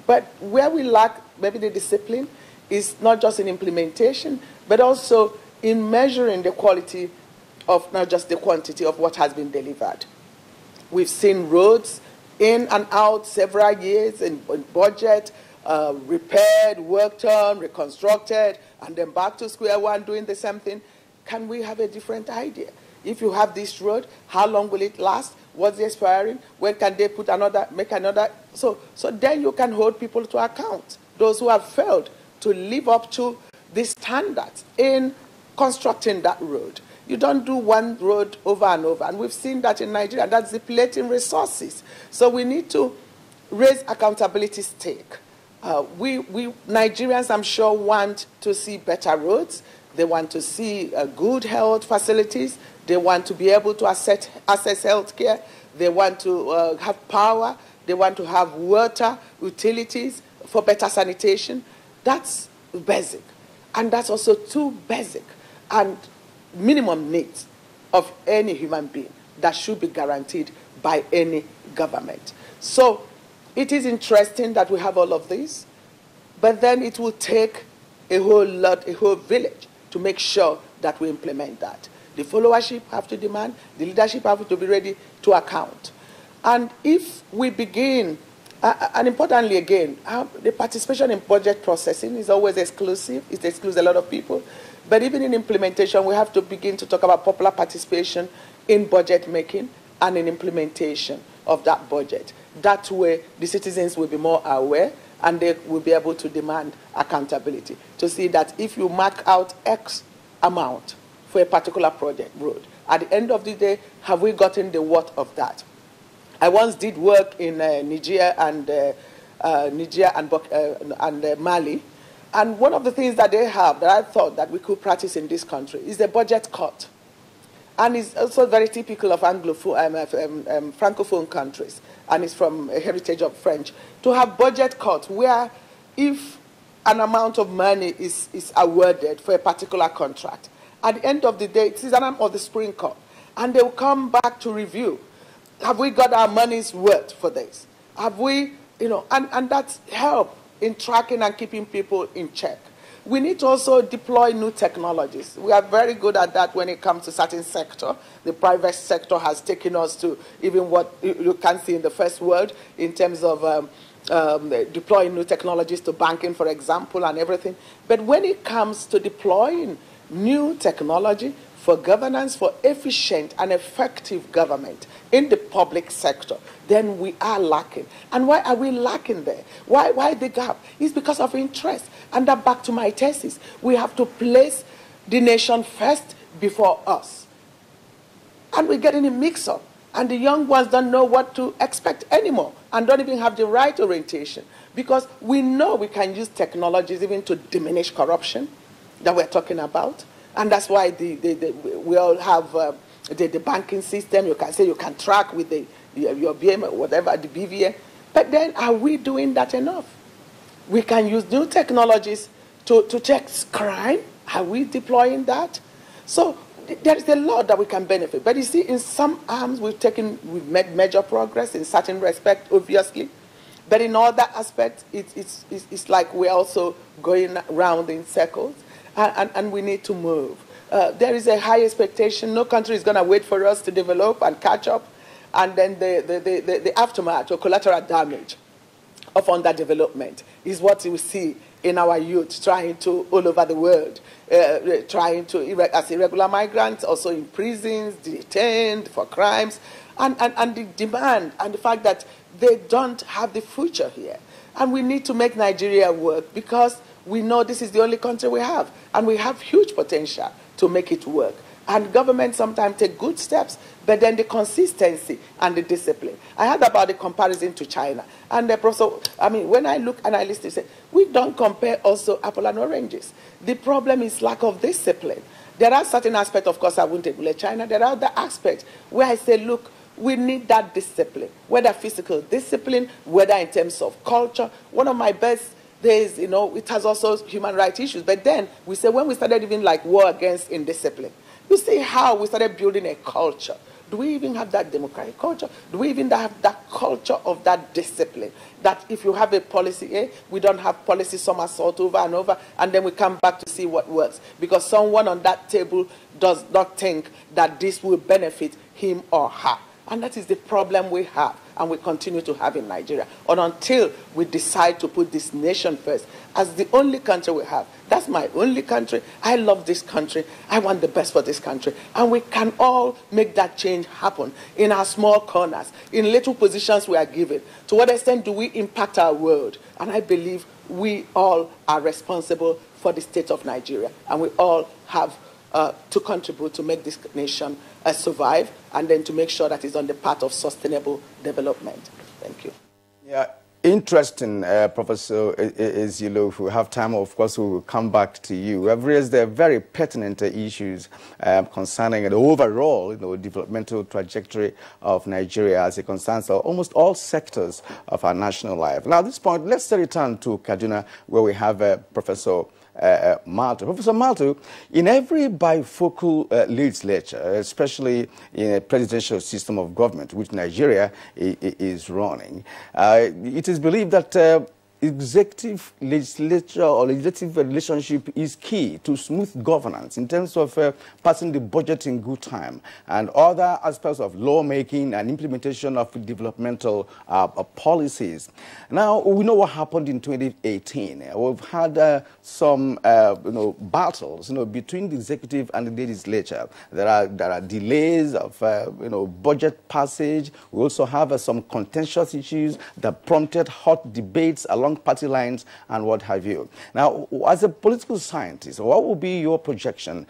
But where we lack maybe the discipline is not just in implementation, but also in measuring the quality of not just the quantity of what has been delivered. We've seen roads in and out several years in budget, repaired, worked on, reconstructed, and then back to square one doing the same thing. Can we have a different idea? If you have this road, how long will it last? What's the expiring? When can they put another, make another? So then you can hold people to account, those who have failed to live up to the standards in constructing that road. You don't do one road over and over. And we've seen that in Nigeria. That's depleting resources. So we need to raise accountability stake. We Nigerians, I'm sure, want to see better roads. They want to see good health facilities. They want to be able to access health care. They want to have power. They want to have water, utilities for better sanitation. That's basic. And that's also too basic. And minimum needs of any human being that should be guaranteed by any government. So it is interesting that we have all of this, but then it will take a whole village to make sure that we implement that. The followership have to demand, the leadership have to be ready to account. And if we begin, and importantly again, the participation in budget processing is always exclusive. It excludes a lot of people. But even in implementation, we have to begin to talk about popular participation in budget making and in implementation of that budget. That way, the citizens will be more aware and they will be able to demand accountability to see that if you mark out X amount for a particular project road, at the end of the day, have we gotten the worth of that? I once did work in Niger and Mali. And one of the things that they have that I thought that we could practice in this country is the budget cut. And it's also very typical of Anglophone, Francophone countries, and it's from a heritage of French, to have budget cuts where if an amount of money is awarded for a particular contract, at the end of the day, it is an amount of the spring cut. And they will come back to review. Have we got our money's worth for this? Have we, and that's help in tracking and keeping people in check. We need to also deploy new technologies. We are very good at that when it comes to certain sector. The private sector has taken us to even what you can see in the first world in terms of deploying new technologies to banking, for example, and everything. But when it comes to deploying new technology for governance, for efficient and effective government in the public sector, then we are lacking. And why are we lacking there? Why the gap? It's because of interest. And that back to my thesis. We have to place the nation first before us. And we're getting a mix-up. And the young ones don't know what to expect anymore and don't even have the right orientation. Because we know we can use technologies even to diminish corruption that we're talking about. And that's why we all have the banking system. You can say you can track with your BM, whatever, the BVA. But then are we doing that enough? We can use new technologies to check crime. Are we deploying that? So there is a lot that we can benefit. But you see, in some arms, we've made major progress in certain respect, obviously. But in other aspects, it's like we're also going round in circles, and we need to move. There is a high expectation. No country is going to wait for us to develop and catch up. And then the aftermath or collateral damage of underdevelopment is what we see in our youth trying to, all over the world, trying to, as irregular migrants, also in prisons, detained for crimes, and the demand and the fact that they don't have the future here. And we need to make Nigeria work because we know this is the only country we have, and we have huge potential to make it work. And government sometimes take good steps, but then the consistency and the discipline. I heard about the comparison to China. And the professor, I mean, when I look and I listen, say, we don't compare also apple and oranges. The problem is lack of discipline. There are certain aspects, of course, I wouldn't regulate China. There are other aspects where I say, look, we need that discipline, whether physical discipline, whether in terms of culture. One of my best days, you know, it has also human rights issues. But then we say when we started even like war against indiscipline, you see how we started building a culture. Do we even have that democratic culture? Do we even have that culture of that discipline? That if you have a policy A, we don't have policy somersault over and over, and then we come back to see what works. Because someone on that table does not think that this will benefit him or her. And that is the problem we have, and we continue to have in Nigeria. And until we decide to put this nation first, as the only country we have. That's my only country. I love this country. I want the best for this country. And we can all make that change happen in our small corners, in little positions we are given. To what extent do we impact our world? And I believe we all are responsible for the state of Nigeria. And we all have to contribute to make this nation survive, and then to make sure that it's on the path of sustainable development. Thank you. Yeah, interesting, Professor Ezilo. If we have time, of course, we will come back to you. We have raised very pertinent issues concerning the overall, developmental trajectory of Nigeria as it concerns almost all sectors of our national life. Now, at this point, let's return to Kaduna, where we have Professor Malto. Professor Malto, in every bifocal legislature, especially in a presidential system of government, which Nigeria is running, it is believed that executive legislature or legislative relationship is key to smooth governance in terms of passing the budget in good time and other aspects of lawmaking and implementation of developmental policies. Now, we know what happened in 2018. We've had some battles between the executive and the legislature. There are delays of budget passage. We also have some contentious issues that prompted hot debates along party lines and what have you. Now, as a political scientist, what will be your projection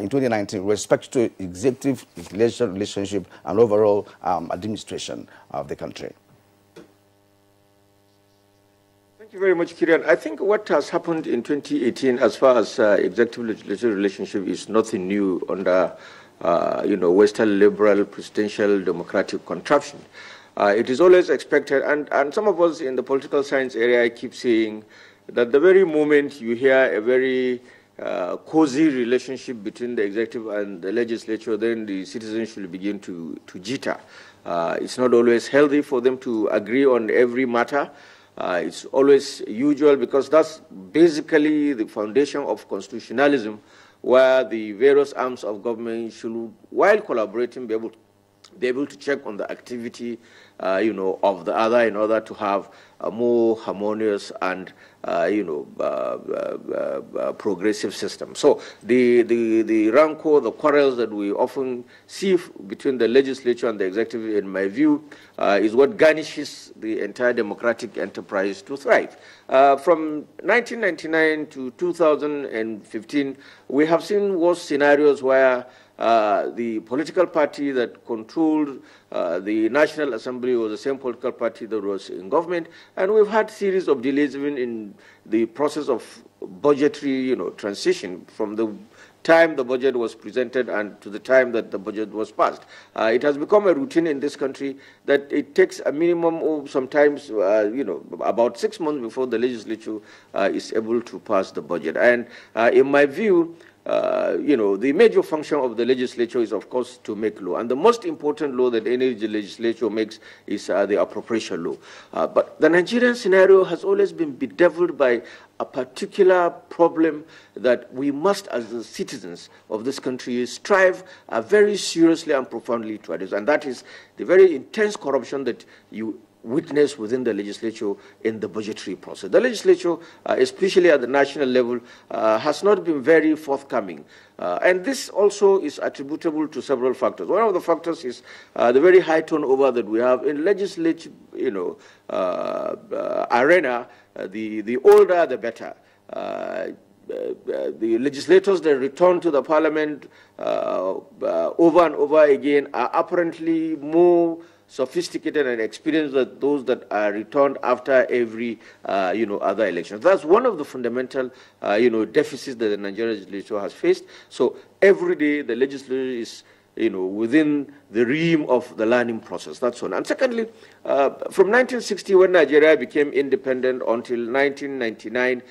in 2019 with respect to executive-legislative relationship and overall administration of the country? Thank you very much, Kirian. I think what has happened in 2018 as far as executive-legislative relationship is nothing new under Western liberal presidential democratic contraption. It is always expected, and some of us in the political science area keep saying that the very moment you hear a very cozy relationship between the executive and the legislature, then the citizens should begin to jitter. It's not always healthy for them to agree on every matter. It's always usual because that's basically the foundation of constitutionalism, where the various arms of government should, while collaborating, be able to check on the activity, of the other in order to have a more harmonious and, progressive system. So the rancor, the quarrels that we often see between the legislature and the executive, in my view, is what garnishes the entire democratic enterprise to thrive. From 1999 to 2015, we have seen worse scenarios where the political party that controlled the National Assembly was the same political party that was in government, and we've had series of delays even in the process of budgetary, transition from the time the budget was presented and to the time that the budget was passed. It has become a routine in this country that it takes a minimum of sometimes, about 6 months before the legislature is able to pass the budget. And in my view, the major function of the legislature is, of course, to make law. And the most important law that any legislature makes is the appropriation law. But the Nigerian scenario has always been bedeviled by a particular problem that we must, as the citizens of this country, strive very seriously and profoundly to address. And that is the very intense corruption that you witness within the legislature in the budgetary process. The legislature, especially at the national level, has not been very forthcoming. And this also is attributable to several factors. One of the factors is the very high turnover that we have in legislative, arena. The older, the better. The legislators that return to the parliament over and over again are apparently more sophisticated and experienced than those that are returned after every, other election. That's one of the fundamental, deficits that the Nigerian legislature has faced. So every day the legislature is, within the realm of the learning process. That's one. And secondly, from 1960, when Nigeria became independent until 1999,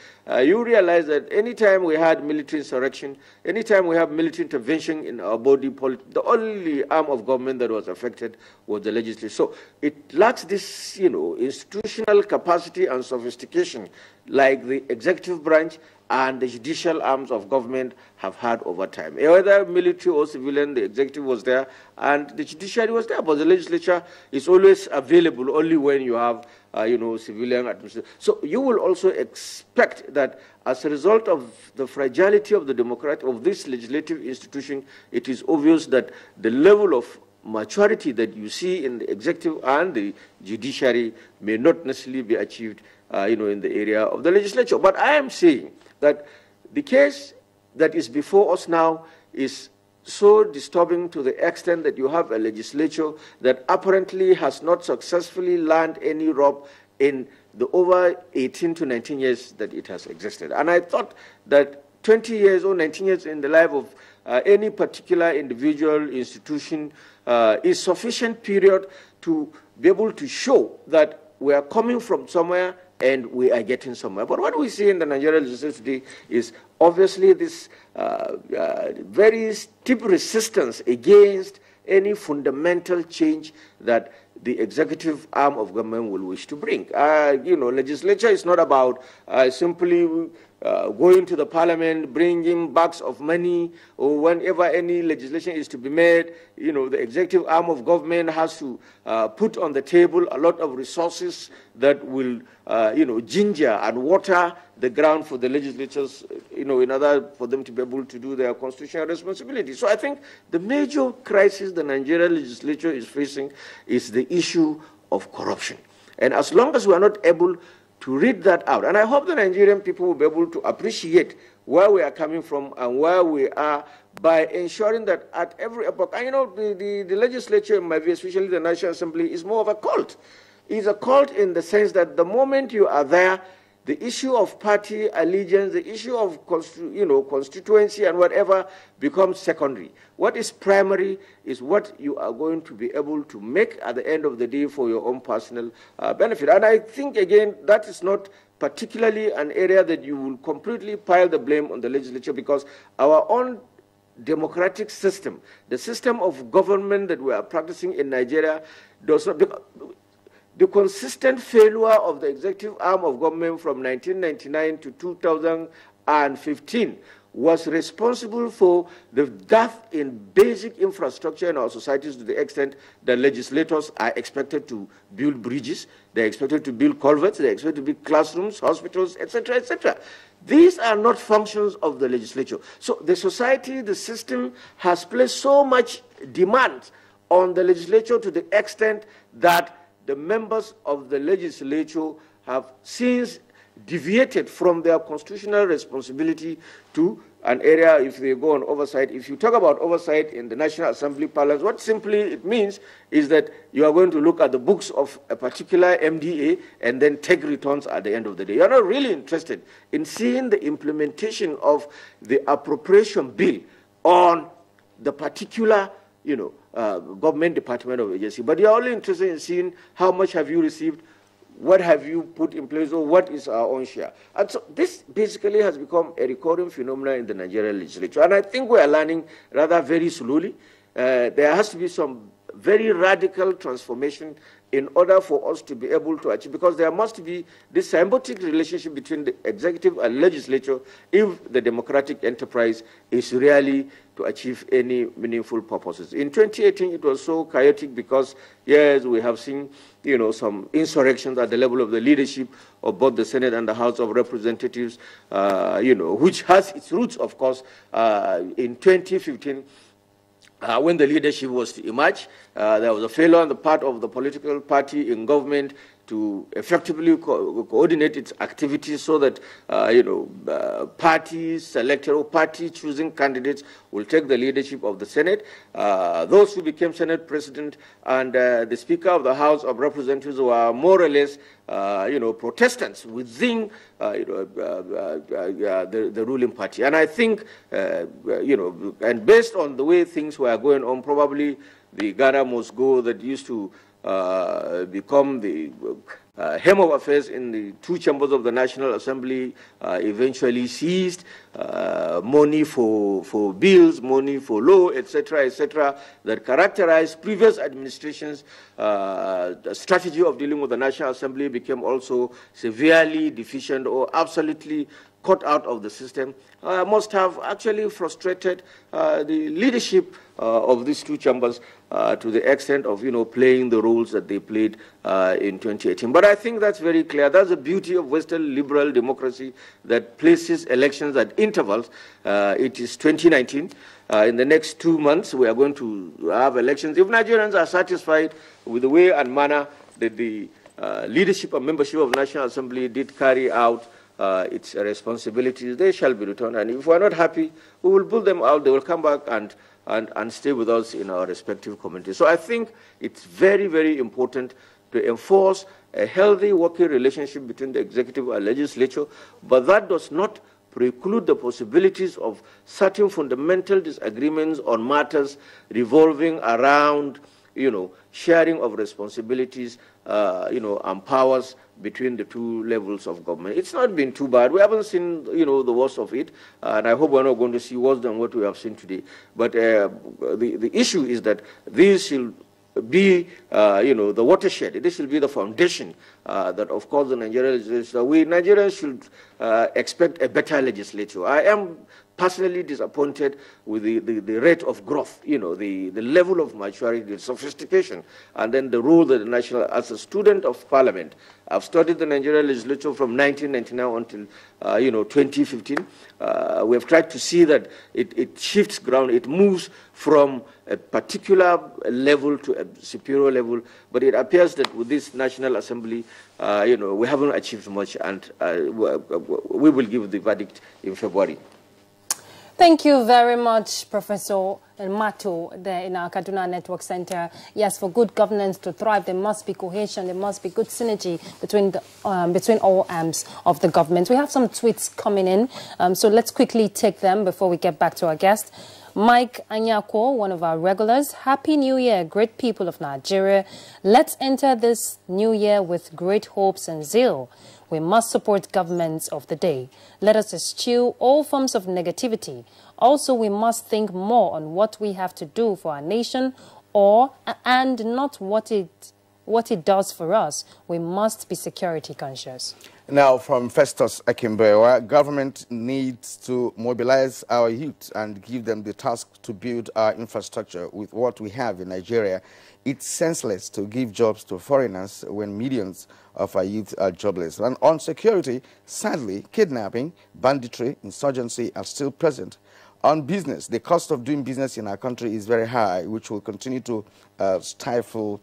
you realize that anytime we had military insurrection, anytime we have military intervention in our body politic, the only arm of government that was affected was the legislature. So it lacks this, institutional capacity and sophistication like the executive branch and the judicial arms of government have had over time. Whether military or civilian, the executive was there and the judiciary was there, but the legislature is always available only when you have, civilian administration. So you will also expect that as a result of the fragility of this legislative institution, it is obvious that the level of maturity that you see in the executive and the judiciary may not necessarily be achieved, in the area of the legislature. But I am saying that the case that is before us now is so disturbing to the extent that you have a legislature that apparently has not successfully learned any rope in the over 18 to 19 years that it has existed. And I thought that 20 years or 19 years in the life of any particular individual institution is sufficient period to be able to show that we are coming from somewhere and we are getting somewhere. But what we see in the Nigerian legislature today is obviously this very steep resistance against any fundamental change that the executive arm of government will wish to bring. Legislature is not about simply going to the parliament, bringing bags of money, or whenever any legislation is to be made, the executive arm of government has to put on the table a lot of resources that will, ginger and water the ground for the legislatures, in order for them to be able to do their constitutional responsibility. So I think the major crisis the Nigerian legislature is facing is the issue of corruption. And as long as we are not able to read that out, and I hope the Nigerian people will be able to appreciate where we are coming from and where we are by ensuring that at every epoch, and the legislature, in my view, especially the National Assembly, is more of a cult. It's a cult in the sense that the moment you are there, the issue of party allegiance, the issue of constituency and whatever becomes secondary. What is primary is what you are going to be able to make at the end of the day for your own personal benefit. And I think, again, that is not particularly an area that you will completely pile the blame on the legislature, because our own democratic system, the system of government that we are practicing in Nigeria, does not... The consistent failure of the executive arm of government from 1999 to 2015 was responsible for the death in basic infrastructure in our societies, to the extent that legislators are expected to build bridges, they're expected to build culverts, they're expected to build classrooms, hospitals, etc., etc. These are not functions of the legislature. So the society, the system has placed so much demand on the legislature to the extent that the members of the legislature have since deviated from their constitutional responsibility to an area, if they go on oversight, if you talk about oversight in the National Assembly parlance, what simply it means is that you are going to look at the books of a particular MDA and then take returns at the end of the day. You're not really interested in seeing the implementation of the appropriation bill on the particular, government department or agency, but you're only interested in seeing how much have you received, what have you put in place, or what is our own share. And so this basically has become a recurring phenomenon in the Nigerian legislature. And I think we are learning rather very slowly. There has to be some very radical transformation in order for us to be able to achieve, because there must be this symbiotic relationship between the executive and legislature if the democratic enterprise is really to achieve any meaningful purposes. In 2018, it was so chaotic because, yes, we have seen, some insurrections at the level of the leadership of both the Senate and the House of Representatives, which has its roots, of course, in 2015, when the leadership was to emerge. There was a failure on the part of the political party in government to effectively coordinate its activities so that, parties selected or party choosing candidates will take the leadership of the Senate. Those who became Senate President and the Speaker of the House of Representatives were more or less, Protestants within, the ruling party. And I think, and based on the way things were going on, probably the Ghana must go that used to become the hem of affairs in the two chambers of the National Assembly eventually ceased. Money for bills, money for law, etc., that characterized previous administrations' the strategy of dealing with the National Assembly became also severely deficient or absolutely cut out of the system, must have actually frustrated the leadership of these two chambers to the extent of, playing the roles that they played in 2018. But I think that's very clear. That's the beauty of Western liberal democracy that places elections at intervals. It is 2019. In the next 2 months, we are going to have elections. If Nigerians are satisfied with the way and manner that the leadership and membership of the National Assembly did carry out its responsibilities, they shall be returned. And if we're not happy, we will pull them out. They will come back and stay with us in our respective communities. So I think it's very, very important to enforce a healthy working relationship between the executive and legislature, but that does not preclude the possibilities of certain fundamental disagreements on matters revolving around, sharing of responsibilities, and powers between the two levels of government. It's not been too bad. We haven't seen, the worst of it, and I hope we're not going to see worse than what we have seen today. But the issue is that this should be, the watershed. This will be the foundation that, of course, the Nigerian legislature, we Nigerians should expect a better legislature. I am personally disappointed with the rate of growth, the level of maturity, the sophistication, and then the role that the national, as a student of parliament, I've studied the Nigerian legislature from 1999 until, 2015. We have tried to see that it shifts ground, it moves from a particular level to a superior level, but it appears that with this National Assembly, we haven't achieved much, and we will give the verdict in February. Thank you very much, Professor Mato, there in our Kaduna Network Center. Yes, for good governance to thrive, there must be cohesion, there must be good synergy between all arms of the government. We have some tweets coming in, so let's quickly take them before we get back to our guest. Mike Anyako, one of our regulars, Happy New Year, great people of Nigeria. Let's enter this new year with great hopes and zeal. We must support governments of the day. Let us eschew all forms of negativity. Also, we must think more on what we have to do for our nation and not what it does for us. We must be security conscious. Now, from Festus Akimbewa, government needs to mobilize our youth and give them the task to build our infrastructure with what we have in Nigeria. It's senseless to give jobs to foreigners when millions of our youth are jobless. And on security, sadly, kidnapping, banditry, insurgency are still present. On business, the cost of doing business in our country is very high, which will continue to stifle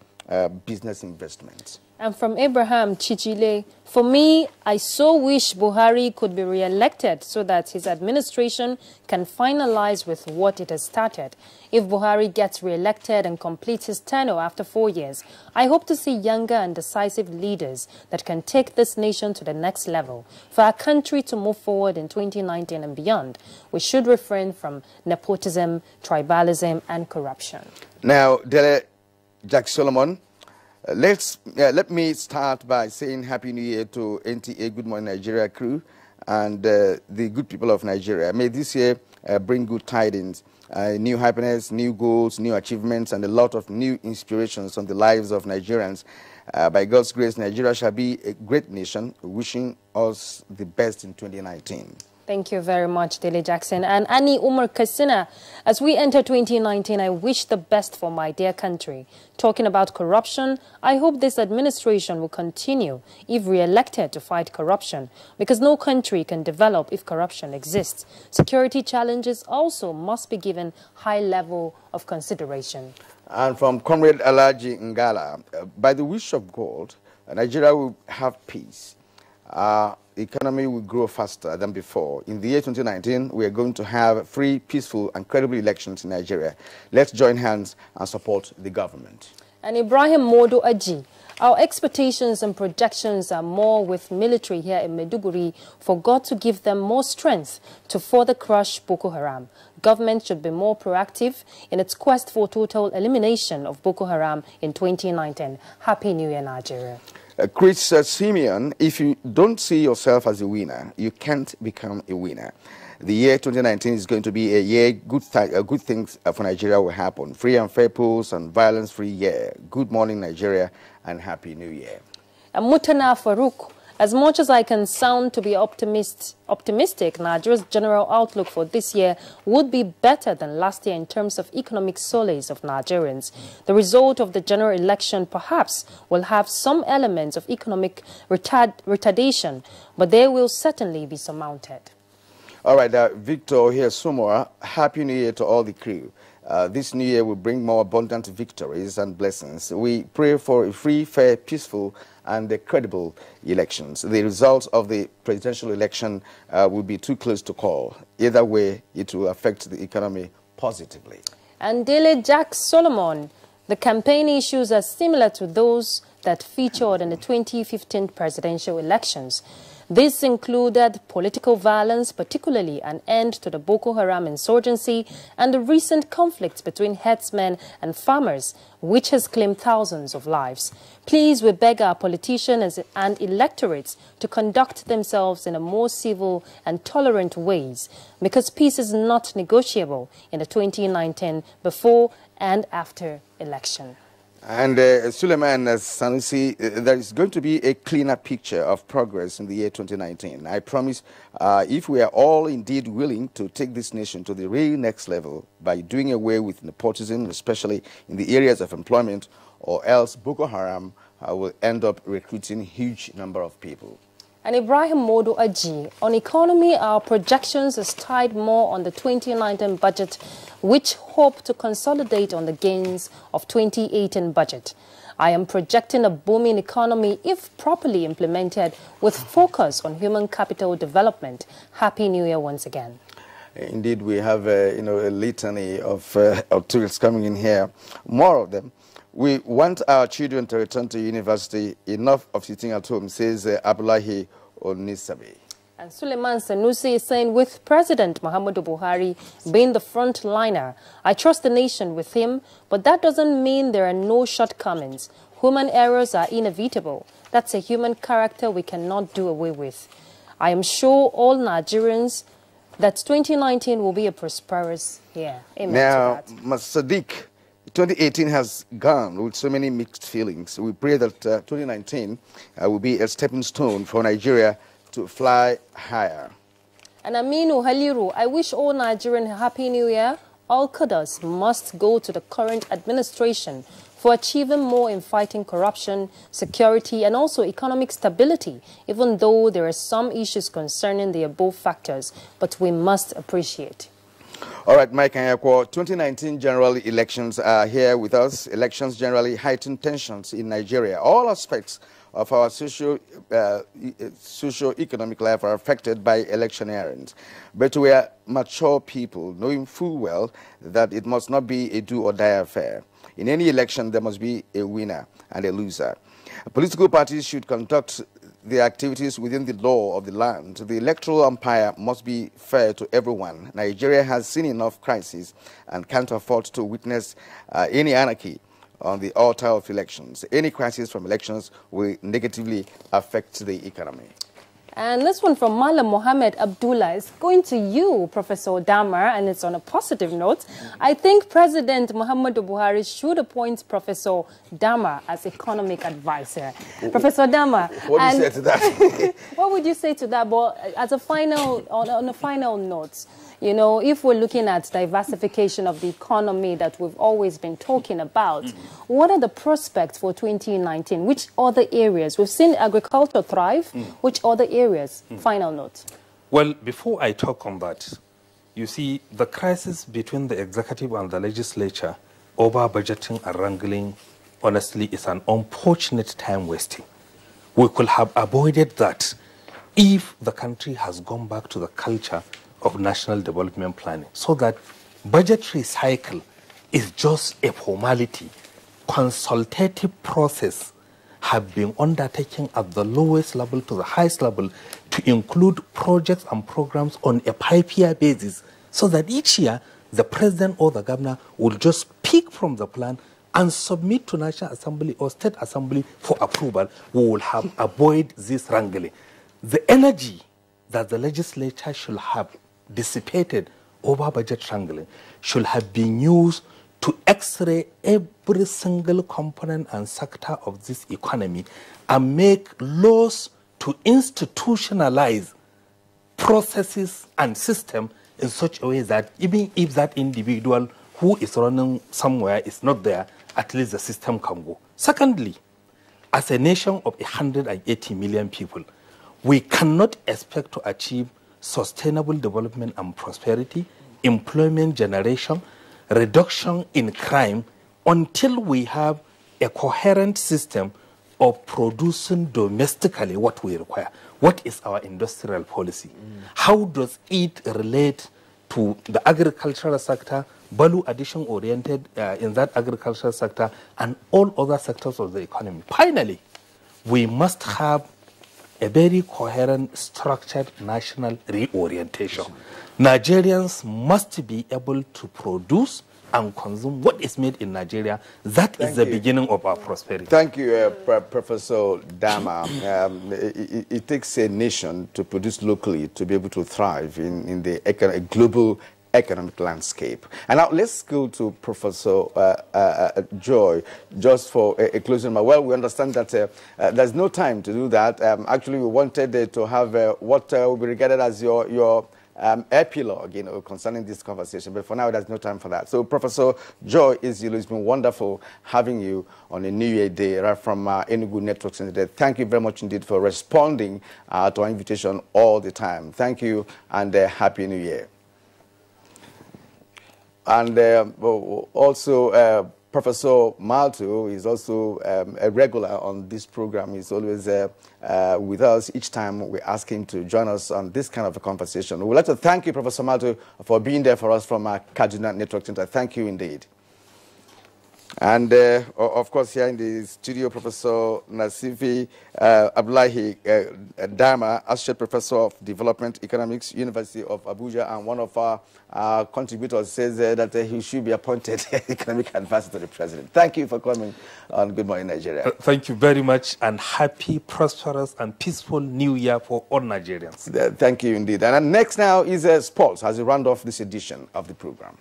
business investments. And from Abraham Chichile, for me, I so wish Buhari could be re-elected so that his administration can finalize with what it has started. If Buhari gets re-elected and completes his tenure after 4 years, I hope to see younger and decisive leaders that can take this nation to the next level. For our country to move forward in 2019 and beyond, we should refrain from nepotism, tribalism, and corruption. Now, Dele Jack Solomon, let me start by saying Happy New Year to NTA Good Morning Nigeria crew and the good people of Nigeria. May this year bring good tidings, new happiness, new goals, new achievements, and a lot of new inspirations on the lives of Nigerians. By God's grace, Nigeria shall be a great nation, wishing us the best in 2019. Thank you very much, Dele Jackson. And Annie Umar Kassina, as we enter 2019, I wish the best for my dear country. Talking about corruption, I hope this administration will continue, if re-elected, to fight corruption, because no country can develop if corruption exists. Security challenges also must be given high level of consideration. And from Comrade Alaji Ngala, by the wish of God, Nigeria will have peace. The economy will grow faster than before. In the year 2019, we are going to have free, peaceful, and credible elections in Nigeria. Let's join hands and support the government. And Ibrahim Modo Aji, our expectations and projections are more with military here in Maiduguri for God to give them more strength to further crush Boko Haram. Government should be more proactive in its quest for total elimination of Boko Haram in 2019. Happy New Year, Nigeria. Chris Simeon, if you don't see yourself as a winner, you can't become a winner. The year 2019 is going to be a year good things for Nigeria will happen. Free and fair polls and violence-free year. Good morning, Nigeria, and Happy New Year. And Mutana Farouk, as much as I can sound to be optimistic, Nigeria's general outlook for this year would be better than last year in terms of economic solace of Nigerians. The result of the general election perhaps will have some elements of economic retardation, but they will certainly be surmounted. All right, Victor here, Sumora, Happy New Year to all the crew. This new year will bring more abundant victories and blessings. We pray for a free, fair, peaceful, and credible elections. The results of the presidential election will be too close to call. Either way, it will affect the economy positively. And Dele Jack Solomon, the campaign issues are similar to those that featured in the 2015 presidential elections. This included political violence, particularly an end to the Boko Haram insurgency and the recent conflicts between herdsmen and farmers, which has claimed thousands of lives. Please, we beg our politicians and electorates to conduct themselves in a more civil and tolerant ways, because peace is not negotiable in the 2019 before and after election. And Suleiman Sanusi, there is going to be a cleaner picture of progress in the year 2019. I promise, if we are all indeed willing to take this nation to the real next level by doing away with nepotism, especially in the areas of employment, or else Boko Haram will end up recruiting a huge number of people. And Ibrahim Modo Aji, on economy, our projections is tied more on the 2019 budget, which hope to consolidate on the gains of 2018 budget. I am projecting a booming economy if properly implemented with focus on human capital development. Happy New Year once again. Indeed, we have a litany of tourists coming in here, more of them. We want our children to return to university. Enough of sitting at home, says Abdullahi Onisabi. And Suleiman Sanusi is saying, with President Muhammadu Buhari being the front liner, I trust the nation with him, but that doesn't mean there are no shortcomings. Human errors are inevitable. That's a human character we cannot do away with. I am sure all Nigerians that 2019 will be a prosperous year. Amen. Now, to that. Sadiq, 2018 has gone with so many mixed feelings. We pray that 2019 will be a stepping stone for Nigeria to fly higher. And Aminu Haliru, I wish all Nigerians a happy new year. All kudos must go to the current administration for achieving more in fighting corruption, security, and also economic stability, even though there are some issues concerning the above factors, but we must appreciate. All right, Mike Anyakwo, 2019 general elections are here with us. Elections generally heighten tensions in Nigeria. All aspects of our socio-economic life are affected by electioneering. But we are mature people, knowing full well that it must not be a do-or-die affair. In any election, there must be a winner and a loser. Political parties should conduct their activities within the law of the land. The electoral umpire must be fair to everyone. Nigeria has seen enough crises and can't afford to witness any anarchy on the altar of elections. Any crisis from elections will negatively affect the economy. And this one from Malam Mohammed Abdullah is going to you, Professor Damar, and it's on a positive note. I think President Muhammadu Buhari should appoint Professor Damar as economic advisor. Professor Damar. What do you say to that? What would you say to that? But as a final, on a final note, you know, if we're looking at diversification of the economy that we've always been talking about, what are the prospects for 2019? Which other areas? We've seen agriculture thrive. Which other areas? Final note. Well, before I talk on that, you see, the crisis between the executive and the legislature over budgeting and wrangling, honestly, is an unfortunate time wasting. We could have avoided that if the country has gone back to the culture of national development planning, so that budgetary cycle is just a formality. Consultative process have been undertaken at the lowest level to the highest level to include projects and programs on a 5-year basis, so that each year the president or the governor will just pick from the plan and submit to National Assembly or State Assembly for approval. We will have avoid this wrangling. The energy that the legislature should have dissipated over budget wrangling should have been used to x-ray every single component and sector of this economy and make laws to institutionalize processes and system in such a way that even if that individual who is running somewhere is not there, at least the system can go. Secondly, as a nation of 180 million people, we cannot expect to achieve sustainable development and prosperity, employment generation, reduction in crime, until we have a coherent system of producing domestically what we require. What is our industrial policy? How does it relate to the agricultural sector, value addition oriented in that agricultural sector, and all other sectors of the economy? Finally, we must have a very coherent, structured national reorientation. Nigerians must be able to produce and consume what is made in Nigeria. That is the beginning of our prosperity. Thank you, Professor Damar. It takes a nation to produce locally to be able to thrive in the global economic landscape. And now let's go to Professor Joy, just for a closing remark. Well, we understand that there's no time to do that. Actually, we wanted to have what will be regarded as your epilogue, you know, concerning this conversation. But for now, there's no time for that. So, Professor Joy Izilu, it's been wonderful having you on a New Year Day right from Enugu Network Center. Thank you very much indeed for responding to our invitation all the time. Thank you, and Happy New Year. And also, Professor Malto is also a regular on this program. He's always with us each time we ask him to join us on this kind of a conversation. We would like to thank you, Professor Malto, for being there for us from our Kaduna Network Center. Thank you indeed. And, of course, here in the studio, Professor Nasifi Abdullahi Dama, Associate Professor of Development Economics, University of Abuja, and one of our contributors says that he should be appointed Economic Advisor to the President. Thank you for coming on Good Morning Nigeria. Thank you very much, and happy, prosperous, and peaceful New Year for all Nigerians. Thank you indeed. And next now is sports as we round off this edition of the program.